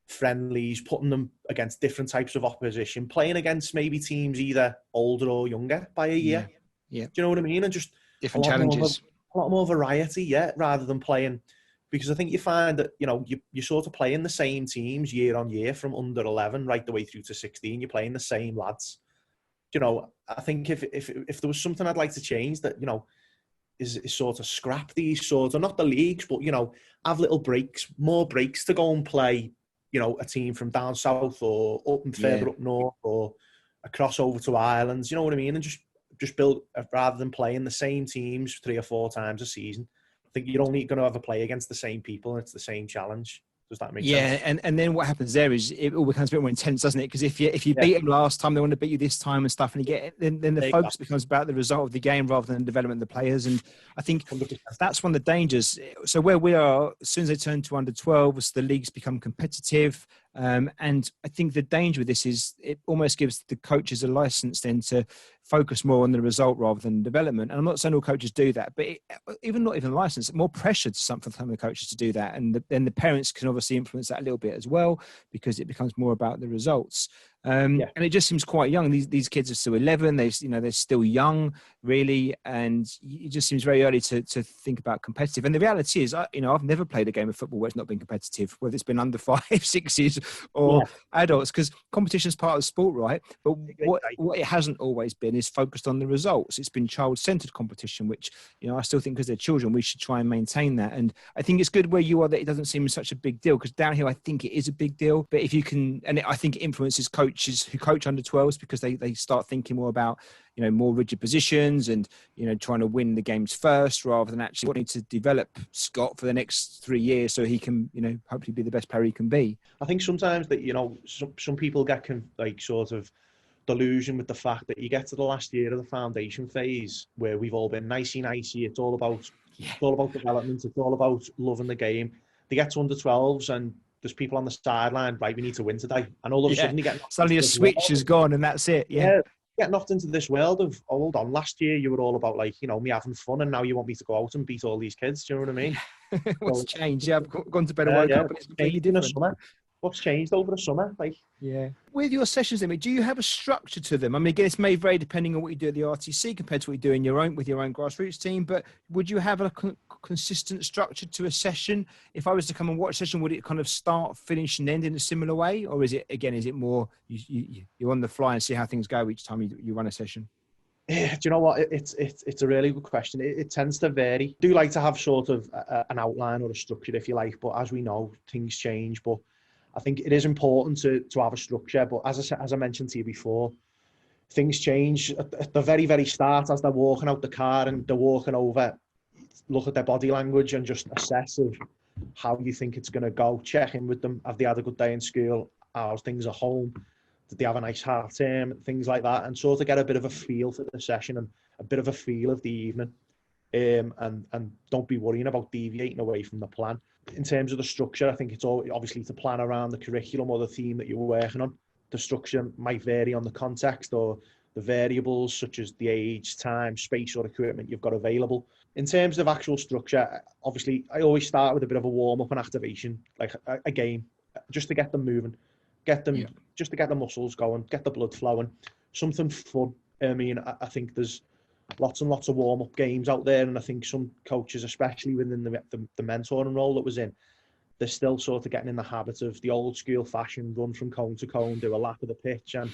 friendlies, putting them against different types of opposition, playing against maybe teams either older or younger by a year. Yeah. Do you know what I mean? And just different challenges. A lot more variety, rather than playing, because I think you find that, you know, you sort of playing the same teams year on year from under 11 right the way through to 16. You're playing the same lads. You know, I think if there was something I'd like to change that, you know, is sort of scrap these sort of, not the leagues, but, you know, have little breaks, more breaks to go and play, you know, a team from down south or up and further up north or a crossover to Ireland, you know what I mean? And just build, rather than playing the same teams 3 or 4 times a season. I think you're only going to ever play against the same people and it's the same challenge. Does that make sense? Yeah, and then what happens there is it all becomes a bit more intense, doesn't it? Because if you beat them last time, they want to beat you this time and stuff, and you get then the focus becomes about the result of the game rather than the development of the players. And I think 100%. That's one of the dangers. So where we are, as soon as they turn to under 12s, the leagues become competitive. And I think the danger with this is it almost gives the coaches a license then to focus more on the result rather than development. And I'm not saying all coaches do that, but not even a license, more pressure to some of the coaches to do that. And then the parents can obviously influence that a little bit as well, because it becomes more about the results. And it just seems quite young. These kids are still 11. They're still young, really, and it just seems very early to think about competitive. And the reality is, I've never played a game of football where it's not been competitive, whether it's been under 5, 6s, or adults, because competition is part of the sport, right? But what it hasn't always been is focused on the results. It's been child-centered competition, which I still think because they're children, we should try and maintain that. And I think it's good where you are that it doesn't seem such a big deal, because down here I think it is a big deal. But if you can, and I think it influences coaches who coach under 12s, because they start thinking more about more rigid positions and trying to win the games first rather than actually wanting to develop Scott for the next 3 years so he can hopefully be the best player he can be. I think sometimes that some people get sort of delusion with the fact that you get to the last year of the foundation phase where we've all been nicey. It's all about development. It's all about loving the game. They get to under 12s and there's people on the sideline, right, we need to win today. And all of a sudden you get... Suddenly a switch is gone and that's it. Yeah. Get knocked into this world of, hold on, last year you were all about me having fun, and now you want me to go out and beat all these kids. Do you know what I mean? What's changed? Yeah, I've gone to bed and woke up and it's completely different. what's changed over the summer. Like, yeah. With your sessions, then, do you have a structure to them? I mean, again, it's may vary depending on what you do at the RTC compared to what you do in your own with your own grassroots team. But would you have a consistent structure to a session? If I was to come and watch a session, would it kind of start, finish, and end in a similar way, or is it more you're on the fly and see how things go each time you run a session? Yeah, do you know what? It's a really good question. It tends to vary. I do like to have sort of an outline or a structure, if you like, but as we know, things change. But I think it is important to have a structure. But as I mentioned to you before, things change at the very, very start as they're walking out the car and they're walking over. Look at their body language and just assess of how you think it's going to go. Check in with them. Have they had a good day in school? How's things at home? Did they have a nice half term? Things like that, and sort of get a bit of a feel for the session and a bit of a feel of the evening. And don't be worrying about deviating away from the plan. In terms of the structure, I think it's all obviously to plan around the curriculum or the theme that you're working on. The structure might vary on the context or the variables such as the age, time, space or equipment you've got available. In terms of actual structure, obviously I always start with a bit of a warm-up and activation, like a game, just to get them moving, just to get the muscles going, get the blood flowing, something fun. I mean, I think there's lots and lots of warm-up games out there, and I think some coaches, especially within the mentoring role that was in, they're still sort of getting in the habit of the old school fashion, run from cone to cone, do a lap of the pitch, and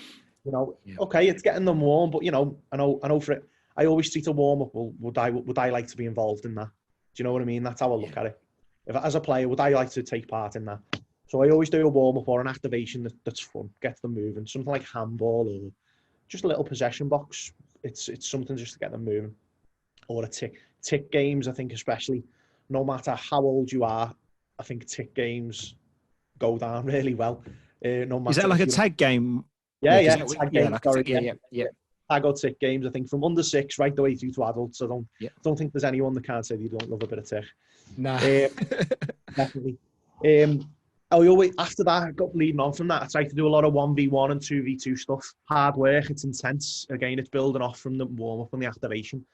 okay, it's getting them warm, but I know for it, I always treat a warm-up, well, would I like to be involved in that? Do you know what I mean? That's how I look at it. If as a player, would I like to take part in that? So I always do a warm-up or an activation that's fun, gets them moving, something like handball or just a little possession box. It's something just to get them moving. Or a tick games, I think especially, no matter how old you are, I think tick games go down really well. No matter is that like a tag game? Yeah, tag game. Yeah. Tag or tick games, I think from under 6 right the way through to adults. I don't think there's anyone that can't say they don't love a bit of tick. Nah. Definitely. After that, got leading on from that, I try to do a lot of 1v1 and 2v2 stuff. Hard work, it's intense. Again, it's building off from the warm-up and the activation.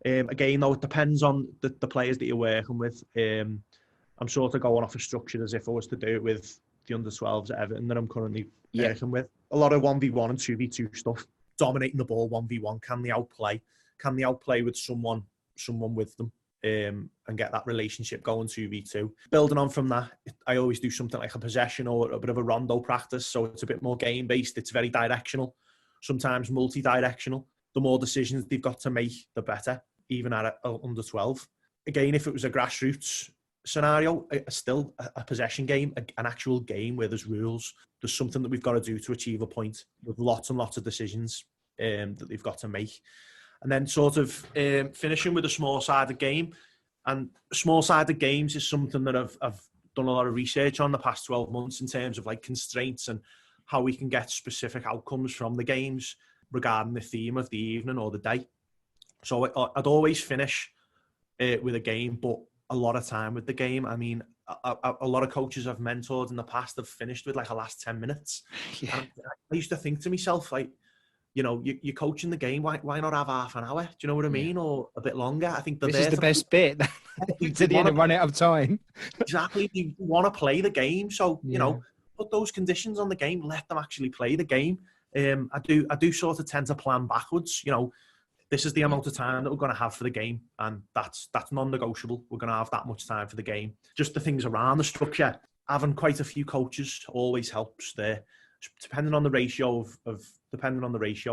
Again, though, it depends on the players that you're working with. I'm sort of going off a structure as if I was to do it with the U12's at Everton that I'm currently working with. A lot of 1v1 and 2v2 stuff. Dominating the ball 1v1. Can they outplay? Can they outplay with someone with them? And get that relationship going 2v2. Building on from that, I always do something like a possession or a bit of a rondo practice, so it's a bit more game-based. It's very directional, sometimes multi-directional. The more decisions they've got to make, the better, even at under 12. Again, if it was a grassroots scenario, still a possession game, an actual game where there's rules. There's something that we've got to do to achieve a point with lots and lots of decisions that they've got to make. And then sort of finishing with a small-sided game. And small-sided games is something that I've done a lot of research on the past 12 months in terms of like constraints and how we can get specific outcomes from the games regarding the theme of the evening or the day. So I'd always finish with a game, but a lot of time with the game. I mean, a lot of coaches I've mentored in the past have finished with like a last 10 minutes. Yeah. And I used to think to myself, like, you're coaching the game. Why not have half an hour? Do you know what I mean? Or a bit longer? I think this is the best bit. To the end and run out of time. Exactly. You want to play the game, so put those conditions on the game. Let them actually play the game. I do sort of tend to plan backwards. This is the amount of time that we're going to have for the game, and that's non-negotiable. We're going to have that much time for the game. Just the things around the structure. Having quite a few coaches always helps there. Depending on the ratio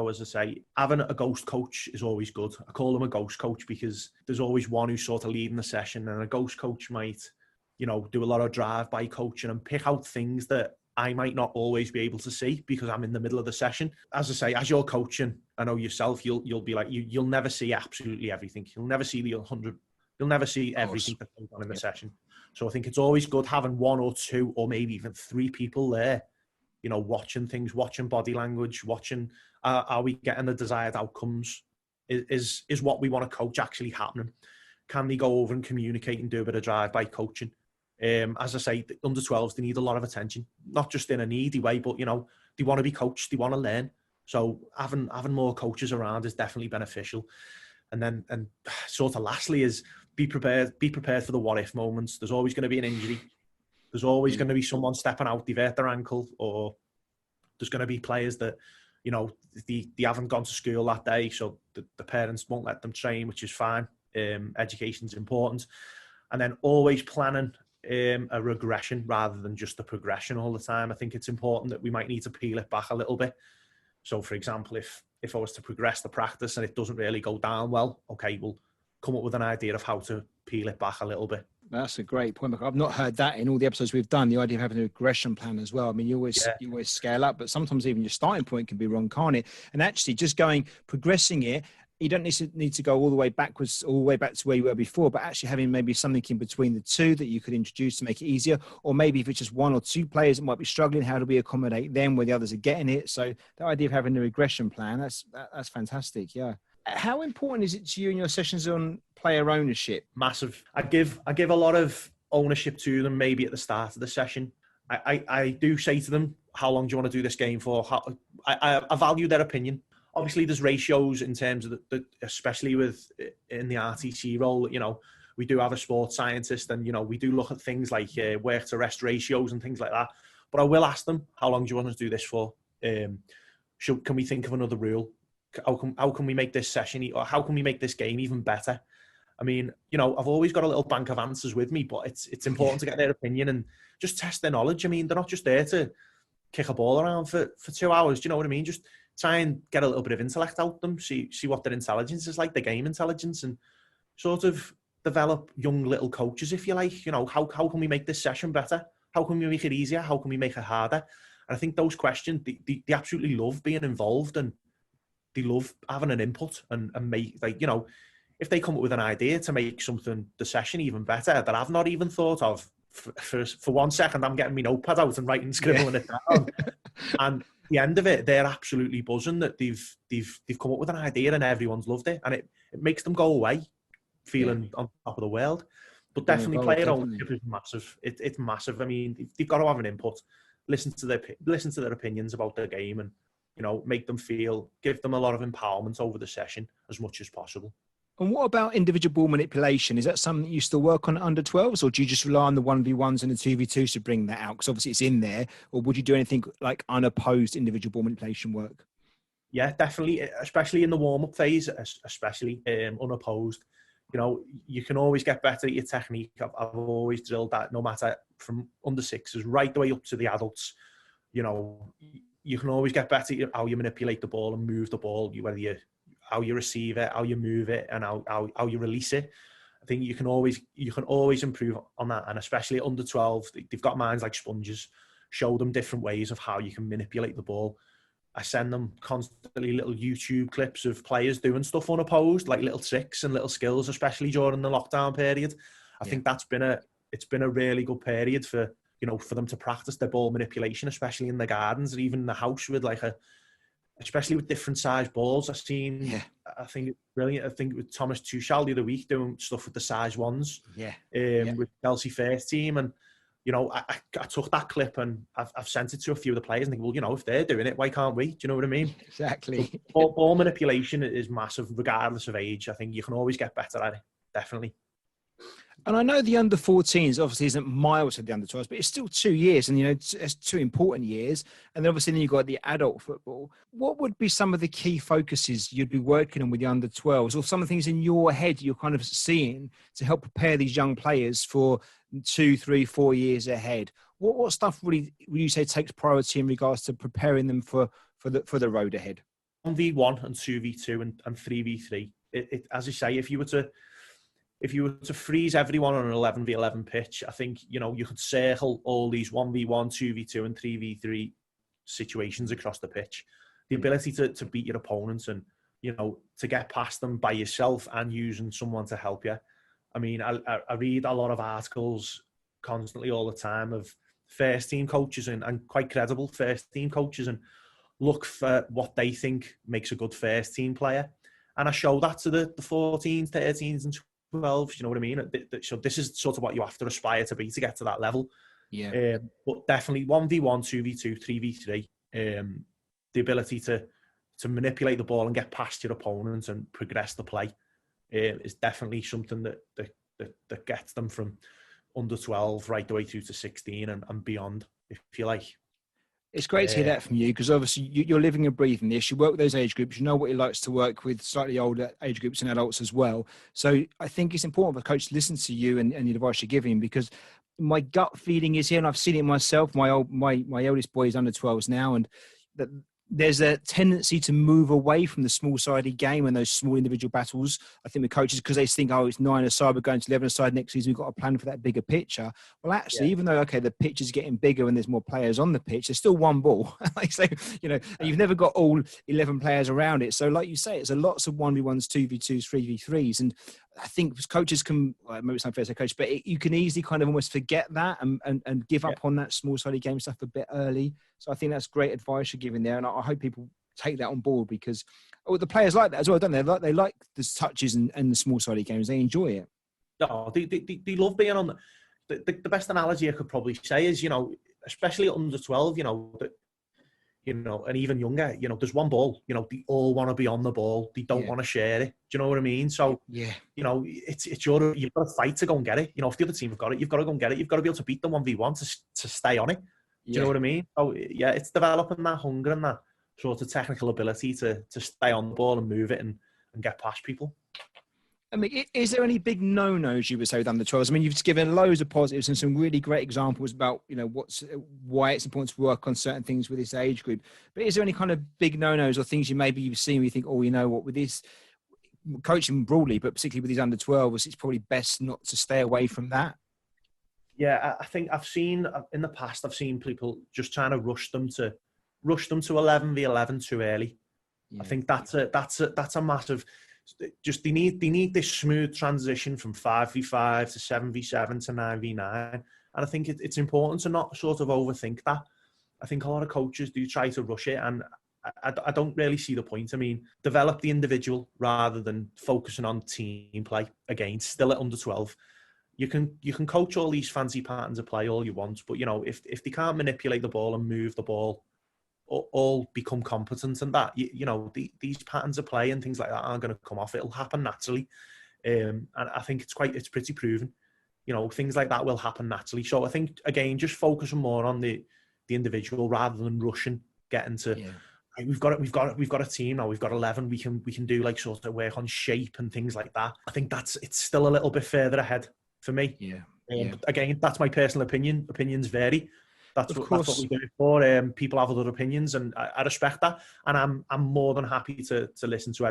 as I say, having a ghost coach is always good. I call them a ghost coach because there's always one who's sort of leading the session, and a ghost coach might, do a lot of drive-by coaching and pick out things that I might not always be able to see because I'm in the middle of the session. As I say, as you're coaching, I know yourself, you'll be like, you'll never see absolutely everything. You'll never see the 100. You'll never see everything that's going on in the session. So I think it's always good having one or two or maybe even 3 people there, watching things, watching body language, watching, are we getting the desired outcomes? Is what we want to coach actually happening? Can they go over and communicate and do a bit of drive-by coaching? As I say, the under 12s, they need a lot of attention, not just in a needy way, but, they want to be coached, they want to learn. So having more coaches around is definitely beneficial. And sort of lastly is be prepared for the what-if moments. There's always going to be an injury. There's always going to be someone stepping out, they've hurt their ankle, or there's going to be players that, you know, they haven't gone to school that day, so the parents won't let them train, which is fine. Education's important. And then always planning a regression rather than just a progression all the time. I think it's important that we might need to peel it back a little bit. So, for example, if I was to progress the practice and it doesn't really go down well, okay, we'll come up with an idea of how to peel it back a little bit. That's a great point. I've not heard that in all the episodes we've done, the idea of having a regression plan as well. I mean, you always scale up, but sometimes even your starting point can be wrong, can't it? And actually just progressing it, you don't need to go all the way backwards, all the way back to where you were before, but actually having maybe something in between the two that you could introduce to make it easier. Or maybe if it's just one or two players that might be struggling, how do we accommodate them where the others are getting it? So the idea of having a regression plan, that's fantastic. Yeah. How important is it to you in your sessions on player ownership? Massive. I give a lot of ownership to them maybe at the start of the session. I do say to them, how long do you want to do this game for? I value their opinion. Obviously, there's ratios in terms of especially in the RTC role, you know, we do have a sports scientist and, you know, we do look at things like work to rest ratios and things like that. But I will ask them, how long do you want to do this for? Can we think of another rule? How can we make this session, or how can we make this game even better? I mean, you know, I've always got a little bank of answers with me, but it's important to get their opinion and just test their knowledge. I mean, they're not just there to kick a ball around for 2 hours. Do you know what I mean? Just try and get a little bit of intellect out of them, see what their intelligence is like, the game intelligence, and sort of develop young little coaches, if you like. You know, how can we make this session better? How can we make it easier? How can we make it harder? And I think those questions, they absolutely love being involved, and they love having an input and make, like, you know, if they come up with an idea to make the session even better that I've not even thought of, for 1 second, I'm getting my notepad out and scribbling it down. And at the end of it, they're absolutely buzzing that they've come up with an idea and everyone's loved it. And it makes them go away feeling on top of the world. But definitely player ownership is massive. It's massive. I mean, they've got to have an input, listen to their opinions about their game, and, you know, make them give them a lot of empowerment over the session as much as possible. And what about individual ball manipulation? Is that something that you still work on at under 12s, or do you just rely on the 1v1s and the 2v2s to bring that out? Because obviously it's in there. Or would you do anything like unopposed individual ball manipulation work? Yeah, definitely, especially in the warm-up phase, especially unopposed. You know, you can always get better at your technique. I've always drilled that, no matter from under 6s right the way up to the adults. You know, you can always get better at how you manipulate the ball and move the ball, how you receive it, how you move it, and how you release it. I think you can always improve on that. And especially at under 12, they've got minds like sponges. Show them different ways of how you can manipulate the ball. I send them constantly little YouTube clips of players doing stuff unopposed, like little tricks and little skills, especially during the lockdown period. I think it's been a really good period for them to practice their ball manipulation, especially in the gardens or even in the house with especially with different size balls. I've seen, I think it's brilliant. I think with Thomas Tuchel the other week doing stuff with the size ones, with Chelsea first team. And, you know, I took that clip and I've sent it to a few of the players and think, well, you know, if they're doing it, why can't we? Do you know what I mean? Exactly. So ball manipulation is massive, regardless of age. I think you can always get better at it, definitely. And I know the under 14s obviously isn't miles to the under 12s, but it's still 2 years, and, you know, it's 2 important years. And then obviously then you've got the adult football. What would be some of the key focuses you'd be working on with the under 12s, or some of the things in your head you're kind of seeing to help prepare these young players for 2, 3, 4 years ahead? What stuff really would you say takes priority in regards to preparing them for the road ahead? 1v1 and 2v2 and 3v3. As I say, if you were to freeze everyone on an 11v11 pitch, I think, you know, you could circle all these 1v1, 2v2 and 3v3 situations across the pitch. The ability to beat your opponents and, you know, to get past them by yourself and using someone to help you. I mean, I read a lot of articles constantly all the time of first team coaches and quite credible first team coaches, and look for what they think makes a good first team player. And I show that to the 14s, 13s and 12s, you know what I mean? So this is sort of what you have to aspire to be to get to that level. Yeah. But definitely 1v1, 2v2, 3v3, the ability to manipulate the ball and get past your opponent and progress the play is definitely something that gets them from under 12 right the way through to 16 and beyond, if you like. It's great to hear that from you, because obviously you're living and breathing this. You work with those age groups. You know what it likes to work with slightly older age groups and adults as well. So I think it's important for a coach to listen to you and the advice you're giving, because my gut feeling is here, and I've seen it myself. My oldest boy is under 12s now, and that there's a tendency to move away from the small-sided game and those small individual battles. I think with coaches, because they think, oh, it's 9-a-side, we're going to 11-a-side next season, we've got to plan for that bigger picture. Well, actually, even though, okay, the pitch is getting bigger and there's more players on the pitch, there's still one ball. So, you know, and you've never got all 11 players around it. So like you say, it's a lots of 1v1s, 2v2s, 3v3s. And I think coaches can, well, maybe it's not fair to say coach, but you can easily kind of almost forget that and give up on that small-sided game stuff a bit early. So I think that's great advice you're giving there. And I hope people take that on board, because the players like that as well, don't they? They like the touches and the small-sided games. They enjoy it. No, they love being on the best analogy I could probably say is, you know, especially under 12, you know, and even younger, you know, there's one ball, you know, they all want to be on the ball. They don't want to share it. Do you know what I mean? So, you know, you've got to fight to go and get it. You know, if the other team have got it, you've got to go and get it. You've got to be able to beat them 1v1 to stay on it. Do you know what I mean? So, yeah, it's developing that hunger and that sort of technical ability to stay on the ball and move it and get past people. I mean, is there any big no-nos you would say with under 12s? I mean, you've given loads of positives and some really great examples about, you know, why it's important to work on certain things with this age group. But is there any kind of big no-nos or things you've seen where you think, oh, you know what, with this coaching broadly, but particularly with these under 12s, it's probably best not to stay away from that? Yeah, I think I've seen in the past, I've seen people just trying to rush them to 11v11 too early. Yeah. I think that's a massive. Just they need this smooth transition from 5v5 to 7v7 to 9v9, and I think it's important to not sort of overthink that. I think a lot of coaches do try to rush it, and I don't really see the point. I mean, develop the individual rather than focusing on team play. Again, still at under 12, you can coach all these fancy patterns of play all you want, but you know, if they can't manipulate the ball and move the ball, all become competent in that, you know, these patterns of play and things like that aren't going to come off. It'll happen naturally, and I think it's pretty proven. You know, things like that will happen naturally. So I think, again, just focusing more on the individual rather than rushing, getting to. Yeah. We've got a team now. We've got 11. We can do like sort of work on shape and things like that. I think it's still a little bit further ahead for me. Yeah. Again, that's my personal opinion. Opinions vary. That's what we do it for. People have other opinions, and I respect that. And I'm more than happy to listen to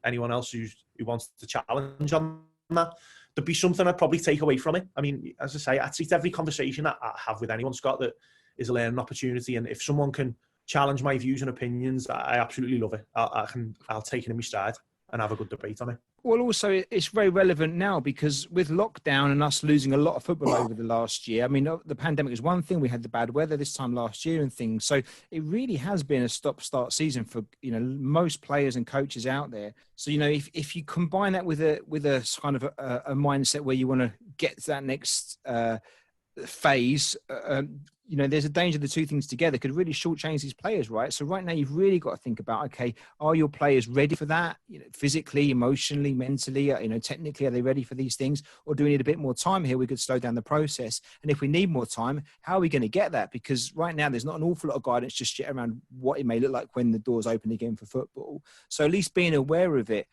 anyone else who wants to challenge on that. There'd be something I'd probably take away from it. I mean, as I say, I treat every conversation that I have with anyone, Scott, that is a learning opportunity. And if someone can challenge my views and opinions, I absolutely love it. I'll take it in my stride and have a good debate on it. Well, also, it's very relevant now because with lockdown and us losing a lot of football over the last year, I mean, the pandemic is one thing. We had the bad weather this time last year and things. So it really has been a stop-start season for, you know, most players and coaches out there. So, you know, if you combine that with a kind of a mindset where you want to get to that next phase, you know, there's a danger the two things together could really shortchange these players, right? So right now you've really got to think about, okay, are your players ready for that? You know, physically, emotionally, mentally, you know, technically, are they ready for these things? Or do we need a bit more time here? We could slow down the process. And if we need more time, how are we going to get that? Because right now there's not an awful lot of guidance just yet around what it may look like when the doors open again for football. So at least being aware of it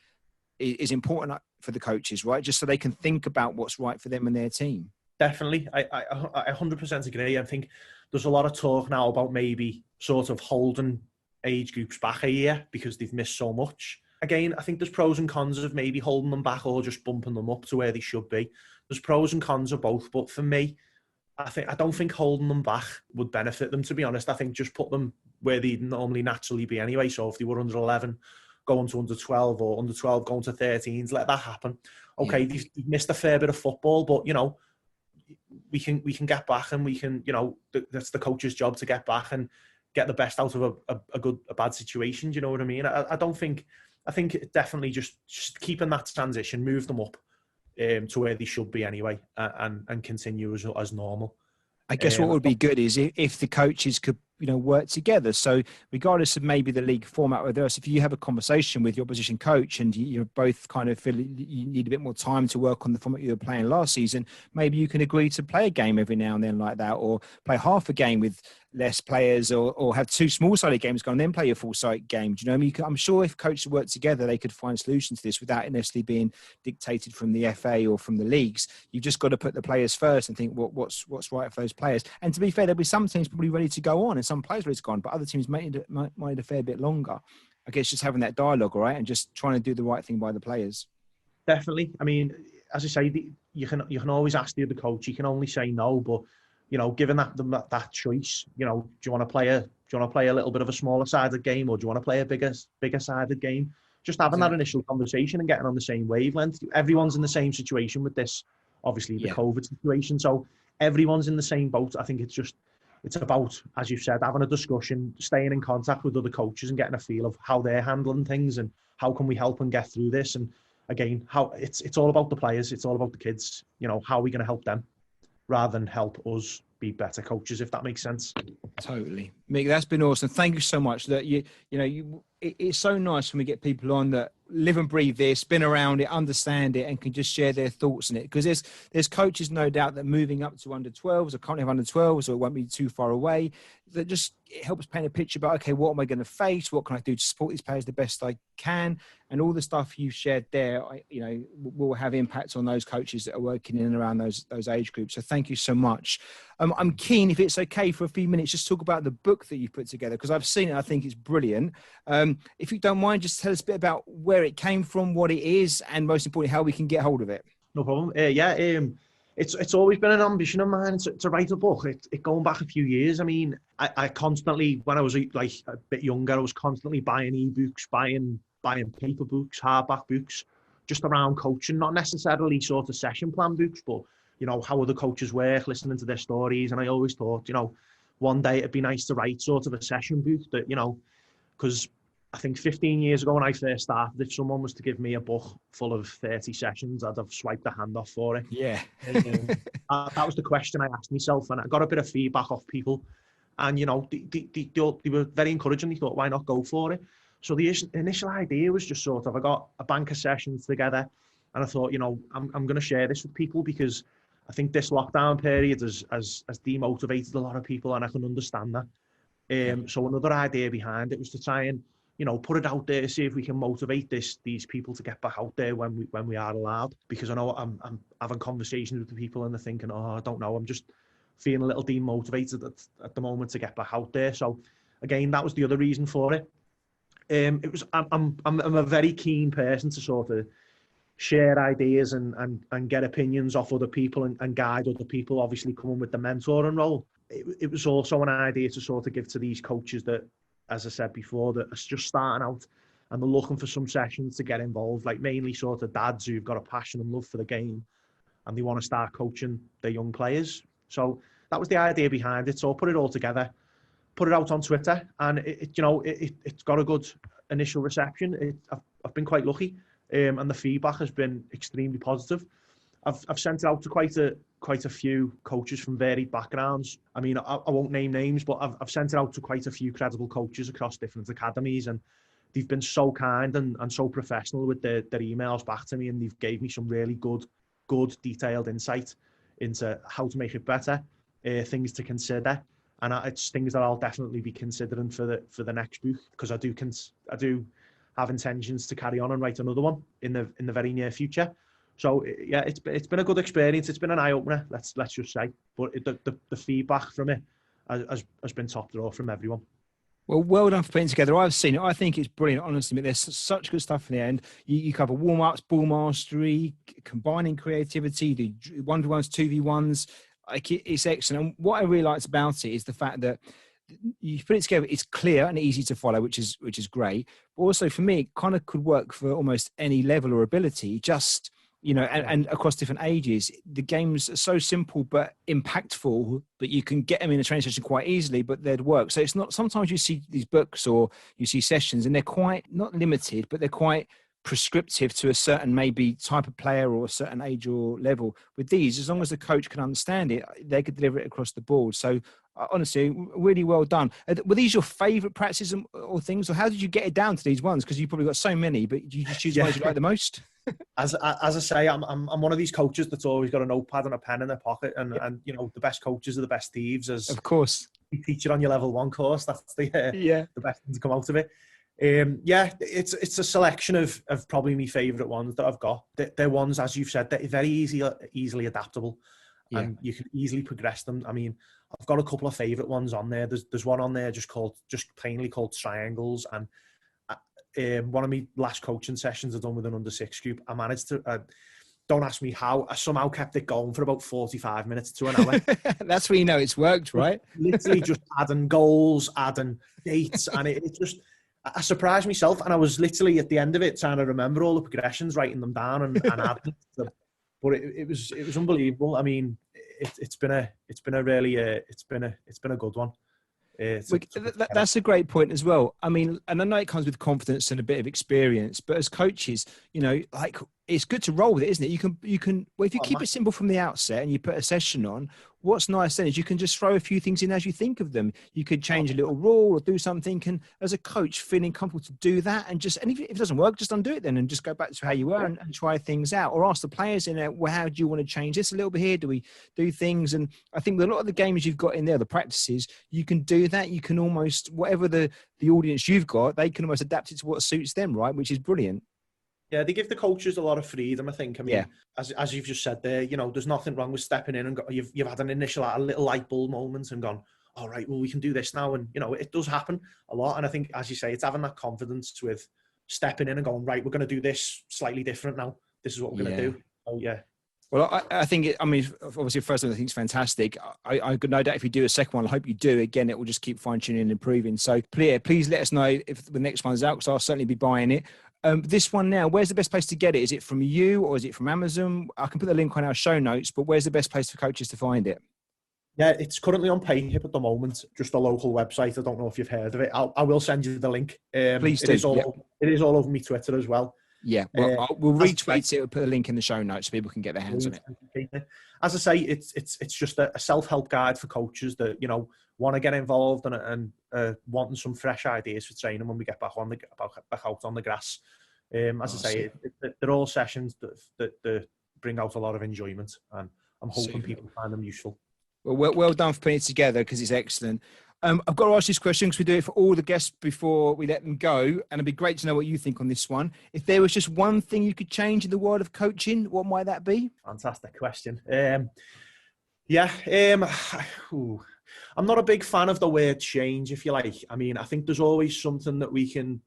is important for the coaches, right? Just so they can think about what's right for them and their team. Definitely. I 100% agree. I think there's a lot of talk now about maybe sort of holding age groups back a year because they've missed so much. Again, I think there's pros and cons of maybe holding them back or just bumping them up to where they should be. There's pros and cons of both. But for me, I don't think holding them back would benefit them, to be honest. I think just put them where they'd normally naturally be anyway. So if they were under 11, going to under 12 or under 12 going to 13s, let that happen. Okay, they've missed a fair bit of football, but, you know, we can get back, and we can, you know, that's the coach's job to get back and get the best out of a bad situation. Do you know what I mean? I think definitely just keeping that transition, move them up to where they should be anyway, and continue as normal. I guess what would be good is if the coaches could work together. So regardless of maybe the league format with us, if you have a conversation with your position coach and you both kind of feel you need a bit more time to work on the format you were playing last season, maybe you can agree to play a game every now and then like that, or play half a game with less players, or have 2 small-sided games going and then play a full-sided game. Do you know what I mean? I'm sure if coaches work together, they could find solutions to this without it necessarily being dictated from the FA or from the leagues. You've just got to put the players first and think what's right for those players. And to be fair, there'll be some teams probably ready to go on and some players ready to go on, but other teams might need a fair bit longer. I guess just having that dialogue, right, and just trying to do the right thing by the players. Definitely. I mean, as I say, you can always ask the other coach. You can only say no, but given that choice, do you want to play a little bit of a smaller sided game, or do you want to play a bigger sided game? Just having that initial conversation and getting on the same wavelength. Everyone's in the same situation with this, obviously the COVID situation. So everyone's in the same boat. I think it's about, as you said, having a discussion, staying in contact with other coaches and getting a feel of how they're handling things and how can we help and get through this. And again, how it's all about the players. It's all about the kids. How are we going to help them rather than help us be better coaches, if that makes sense. Totally. Mick, that's been awesome. Thank you so much. That it's so nice when we get people on that live and breathe this, been around it, understand it, and can just share their thoughts on it. Because there's coaches, no doubt, that moving up to under 12s or currently have under 12s, or it won't be too far away, that just it helps paint a picture about, okay, what am I going to face? What can I do to support these players the best I can? And all the stuff you've shared there, will have impacts on those coaches that are working in and around those age groups. So thank you so much. I'm keen, if it's okay, for a few minutes, just talk about the book that you put together, because I've seen it. I think it's brilliant. If you don't mind, just tell us a bit about where it came from, what it is, and most importantly, how we can get hold of it. No problem. It's always been an ambition of mine to write a book. It going back a few years. I mean, I constantly, when I was like a bit younger, I was constantly buying ebooks, buying paper books, hardback books, just around coaching, not necessarily sort of session plan books, but how other coaches work, listening to their stories. And I always thought, one day it'd be nice to write sort of a session book that, because I think 15 years ago when I first started, if someone was to give me a book full of 30 sessions, I'd have swiped the hand off for it. Yeah. That was the question I asked myself, and I got a bit of feedback off people. And, they were very encouraging. They thought, why not go for it? So the initial idea was just sort of, I got a bank of sessions together, and I thought, I'm going to share this with people, because I think this lockdown period has demotivated a lot of people, and I can understand that. So another idea behind it was to try and, put it out there, see if we can motivate these people to get back out there when we are allowed. Because I know I'm having conversations with the people and they're thinking, I don't know, I'm just feeling a little demotivated at the moment to get back out there. So again, that was the other reason for it. I'm a very keen person to sort of share ideas and get opinions off other people and guide other people, obviously coming with the mentoring role. It was also an idea to sort of give to these coaches that, as I said before, that are just starting out and they're looking for some sessions to get involved, like mainly sort of dads who've got a passion and love for the game and they want to start coaching their young players. So that was the idea behind it. So I put it all together, put it out on Twitter, and it's got a good initial reception. I've been quite lucky, and the feedback has been extremely positive. I've sent it out to quite a few coaches from varied backgrounds. I mean, I won't name names, but I've sent it out to quite a few credible coaches across different academies, and they've been so kind and so professional with their emails back to me, and they've gave me some really good detailed insight into how to make it better, things to consider, and it's things that I'll definitely be considering for the next book, because I do have intentions to carry on and write another one in the very near future. So yeah, it's been a good experience. It's been an eye opener, let's just say. But the feedback from it has been top drawer from everyone. Well done for putting it together. I've seen it. I think it's brilliant, honestly. There's such good stuff in the end. You cover warm-ups, ball mastery, combining creativity, the 1v1s, 2v1s. It's excellent. And what I really liked about it is the fact that you put it together, it's clear and easy to follow, which is great. But also for me, it kind of could work for almost any level or ability, just... and across different ages. The games are so simple but impactful that you can get them in a training session quite easily, but they'd work. So it's not, sometimes you see these books or you see sessions and they're quite, not limited, but they're quite prescriptive to a certain maybe type of player or a certain age or level. With these, as long as the coach can understand it, they could deliver it across the board. So honestly, really well done. Were these your favourite practices or things, or how did you get it down to these ones? Because you probably got so many, but you just choose the ones you like the most. As I say, I'm one of these coaches that's always got a notepad and a pen in their pocket, and the best coaches are the best thieves. As of course, you teach it on your level 1 course, that's the best thing to come out of it. It's a selection of probably my favourite ones that I've got. They're ones, as you've said, they're very easily adaptable, and you can easily progress them. I mean, I've got a couple of favourite ones on there. There's one on there just plainly called triangles, and one of my last coaching sessions I've done with an under-6 group, I managed to. Don't ask me how. I somehow kept it going for about 45 minutes to an hour. That's where you know it's worked, right? Literally just adding goals, adding dates, and it just. I surprised myself, and I was literally at the end of it trying to remember all the progressions, writing them down and adding them. But it was unbelievable. I mean, it's been a good one. That's a great point as well. I mean, and I know it comes with confidence and a bit of experience, but as coaches, like it's good to roll with it, isn't it? You can. Well, if you keep it simple from the outset and you put a session on, what's nice then is you can just throw a few things in as you think of them. You could change a little rule or do something, and as a coach, feeling comfortable to do that, and if it doesn't work, just undo it then and just go back to how you were and try things out, or ask the players in there, well, how do you want to change this a little bit here? Do we do things? And I think with a lot of the games you've got in there, the practices, you can do that. You can almost, whatever the audience you've got, they can almost adapt it to what suits them, right? Which is brilliant. Yeah, they give the coaches a lot of freedom, I think. I mean, as you've just said there, there's nothing wrong with stepping in and you've had an initial, a little light bulb moment and gone, all right, well, we can do this now. And, it does happen a lot. And I think, as you say, it's having that confidence with stepping in and going, right, we're going to do this slightly different now. This is what we're going to do. Oh, yeah. Well, I think, obviously, first one, I think it's fantastic. I could no doubt if you do a second one, I hope you do. Again, it will just keep fine-tuning and improving. So, please let us know if the next one's out, because I'll certainly be buying it. This one now, where's the best place to get it? Is it from you or is it from Amazon? I can put the link on our show notes, but where's the best place for coaches to find it? Yeah, it's currently on PayHip at the moment, just a local website. I don't know if you've heard of it. I will send you the link. Please do. It is all over my Twitter as well. Yeah, well, we'll retweet it. We'll put a link in the show notes so people can get their hands on it. As I say, it's just a self-help guide for coaches that, want to get involved and wanting some fresh ideas for training when we get back out on the grass. As I say, they're all sessions that bring out a lot of enjoyment, and I'm hoping people find them useful. Well done for putting it together, because it's excellent. I've got to ask this question because we do it for all the guests before we let them go, and it'd be great to know what you think on this one. If there was just one thing you could change in the world of coaching, what might that be? Fantastic question. I'm not a big fan of the word change, if you like. I mean, I think there's always something that we can,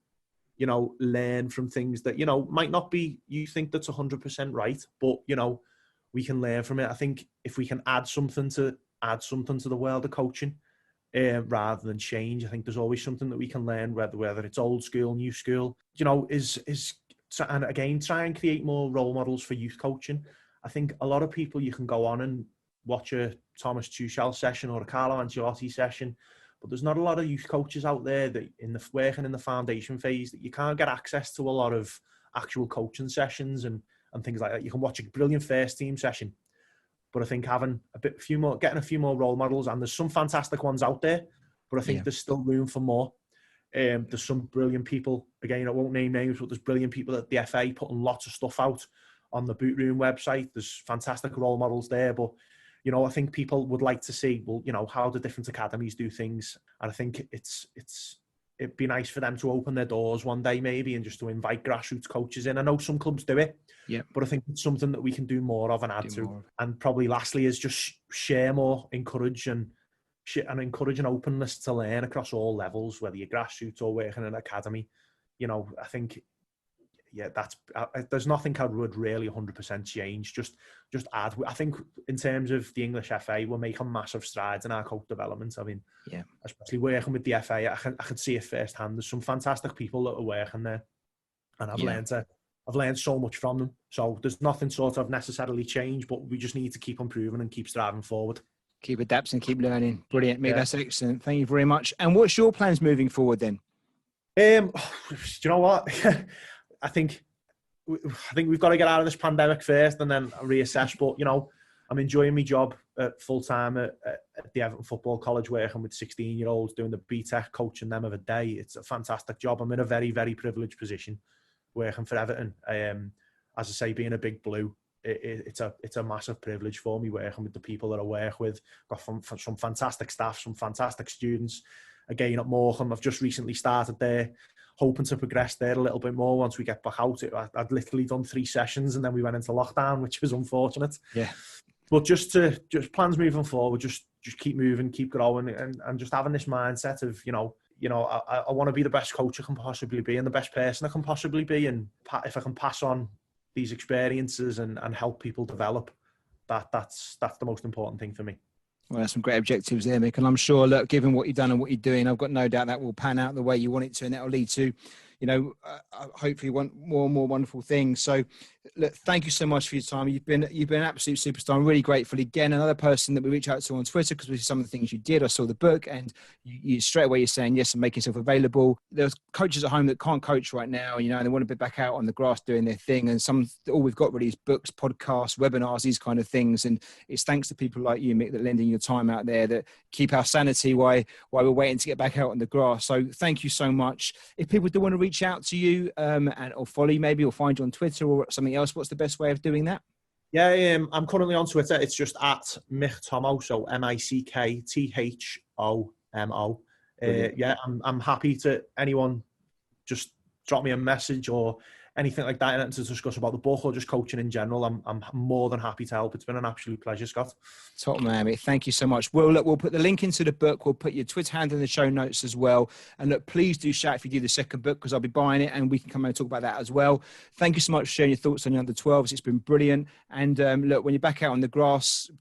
learn from things that, might not be, you think that's 100% right, but, we can learn from it. I think if we can add something to the world of coaching, rather than change, I think there's always something that we can learn, whether it's old school, new school, and again, try and create more role models for youth coaching. I think a lot of people, you can go on and watch a Thomas Tuchel session or a Carlo Ancelotti session, but there's not a lot of youth coaches out there that working in the foundation phase that you can't get access to a lot of actual coaching sessions and things like that. You can watch a brilliant first team session, but I think having getting a few more role models, and there's some fantastic ones out there, but I think there's still room for more. There's some brilliant people, again, I won't name names, but there's brilliant people at the FA putting lots of stuff out on the Boot Room website. There's fantastic role models there, but I think people would like to see, how do different academies do things? And I think it'd be nice for them to open their doors one day maybe, and just to invite grassroots coaches in. I know some clubs do it, but I think it's something that we can do more of and add to. And probably lastly is just share more, encourage and openness to learn across all levels, whether you're grassroots or working in an academy. I think, there's nothing I would really 100% change. Just add. I think in terms of the English FA, we're making massive strides in our coach development. I mean, especially working with the FA, I can see it firsthand. There's some fantastic people that are working there, and I've learned so much from them. So there's nothing sort of necessarily changed, but we just need to keep improving and keep striving forward. Keep adapting, keep learning. Brilliant, mate. That's excellent. Thank you very much. And what's your plans moving forward then? Do you know what? I think I think we've got to get out of this pandemic first and then reassess. But, you know, I'm enjoying my job full time at the Everton Football College, working with 16-year-olds, doing the BTEC, coaching them of a day. It's a fantastic job. I'm in a very, very privileged position working for Everton. As I say, being a big blue, it's a massive privilege for me working with the people that I work with. Got some fantastic staff, some fantastic students. Again, at Morecambe, I've just recently started there, hoping to progress there a little bit more once we get back out. I'd literally done 3 sessions and then we went into lockdown, which was unfortunate. Yeah. But just plans moving forward, just keep moving, keep growing, and just having this mindset of, you know, I want to be the best coach I can possibly be and the best person I can possibly be. And if I can pass on these experiences and help people develop, that's the most important thing for me. Well, there's some great objectives there, Mick. And I'm sure, look, given what you've done and what you're doing, I've got no doubt that will pan out the way you want it to, and that will lead to, you know, hopefully want more and more wonderful things. So, look, thank you so much for your time. You've been an absolute superstar. I'm really grateful. Again, another person that we reach out to on Twitter because we see some of the things you did. I saw the book, and you straight away you're saying yes and making yourself available. There's coaches at home that can't coach right now, you know, and they want to be back out on the grass doing their thing. And all we've got really is books, podcasts, webinars, these kind of things. And it's thanks to people like you, Mick, that lending your time out there that keep our sanity while we're waiting to get back out on the grass. So thank you so much. If people do want to reach out to you or follow you maybe, or find you on Twitter or something else, what's the best way of doing that? Yeah, I'm currently on Twitter. It's just at Micktomo, so MICKTHOMO. Yeah, I'm happy to anyone just drop me a message or anything like that to discuss about the book or just coaching in general. I'm more than happy to help. It's been an absolute pleasure, Scott. Top man, mate. Thank you so much. Well, look, we'll put the link into the book. We'll put your Twitter handle in the show notes as well. And look, please do shout if you do the second book, because I'll be buying it and we can come and talk about that as well. Thank you so much for sharing your thoughts on your under-12s. It's been brilliant. And look, when you're back out on the grass,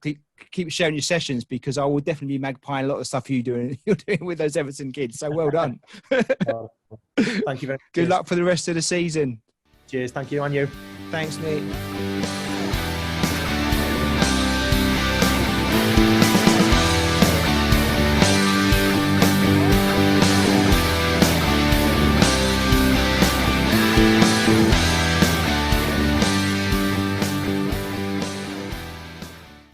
keep sharing your sessions, because I will definitely be magpieing a lot of stuff you're doing with those Everton kids. So well done. Thank you very much. Good luck for the rest of the season. Cheers. Thank you. And you. Thanks, mate.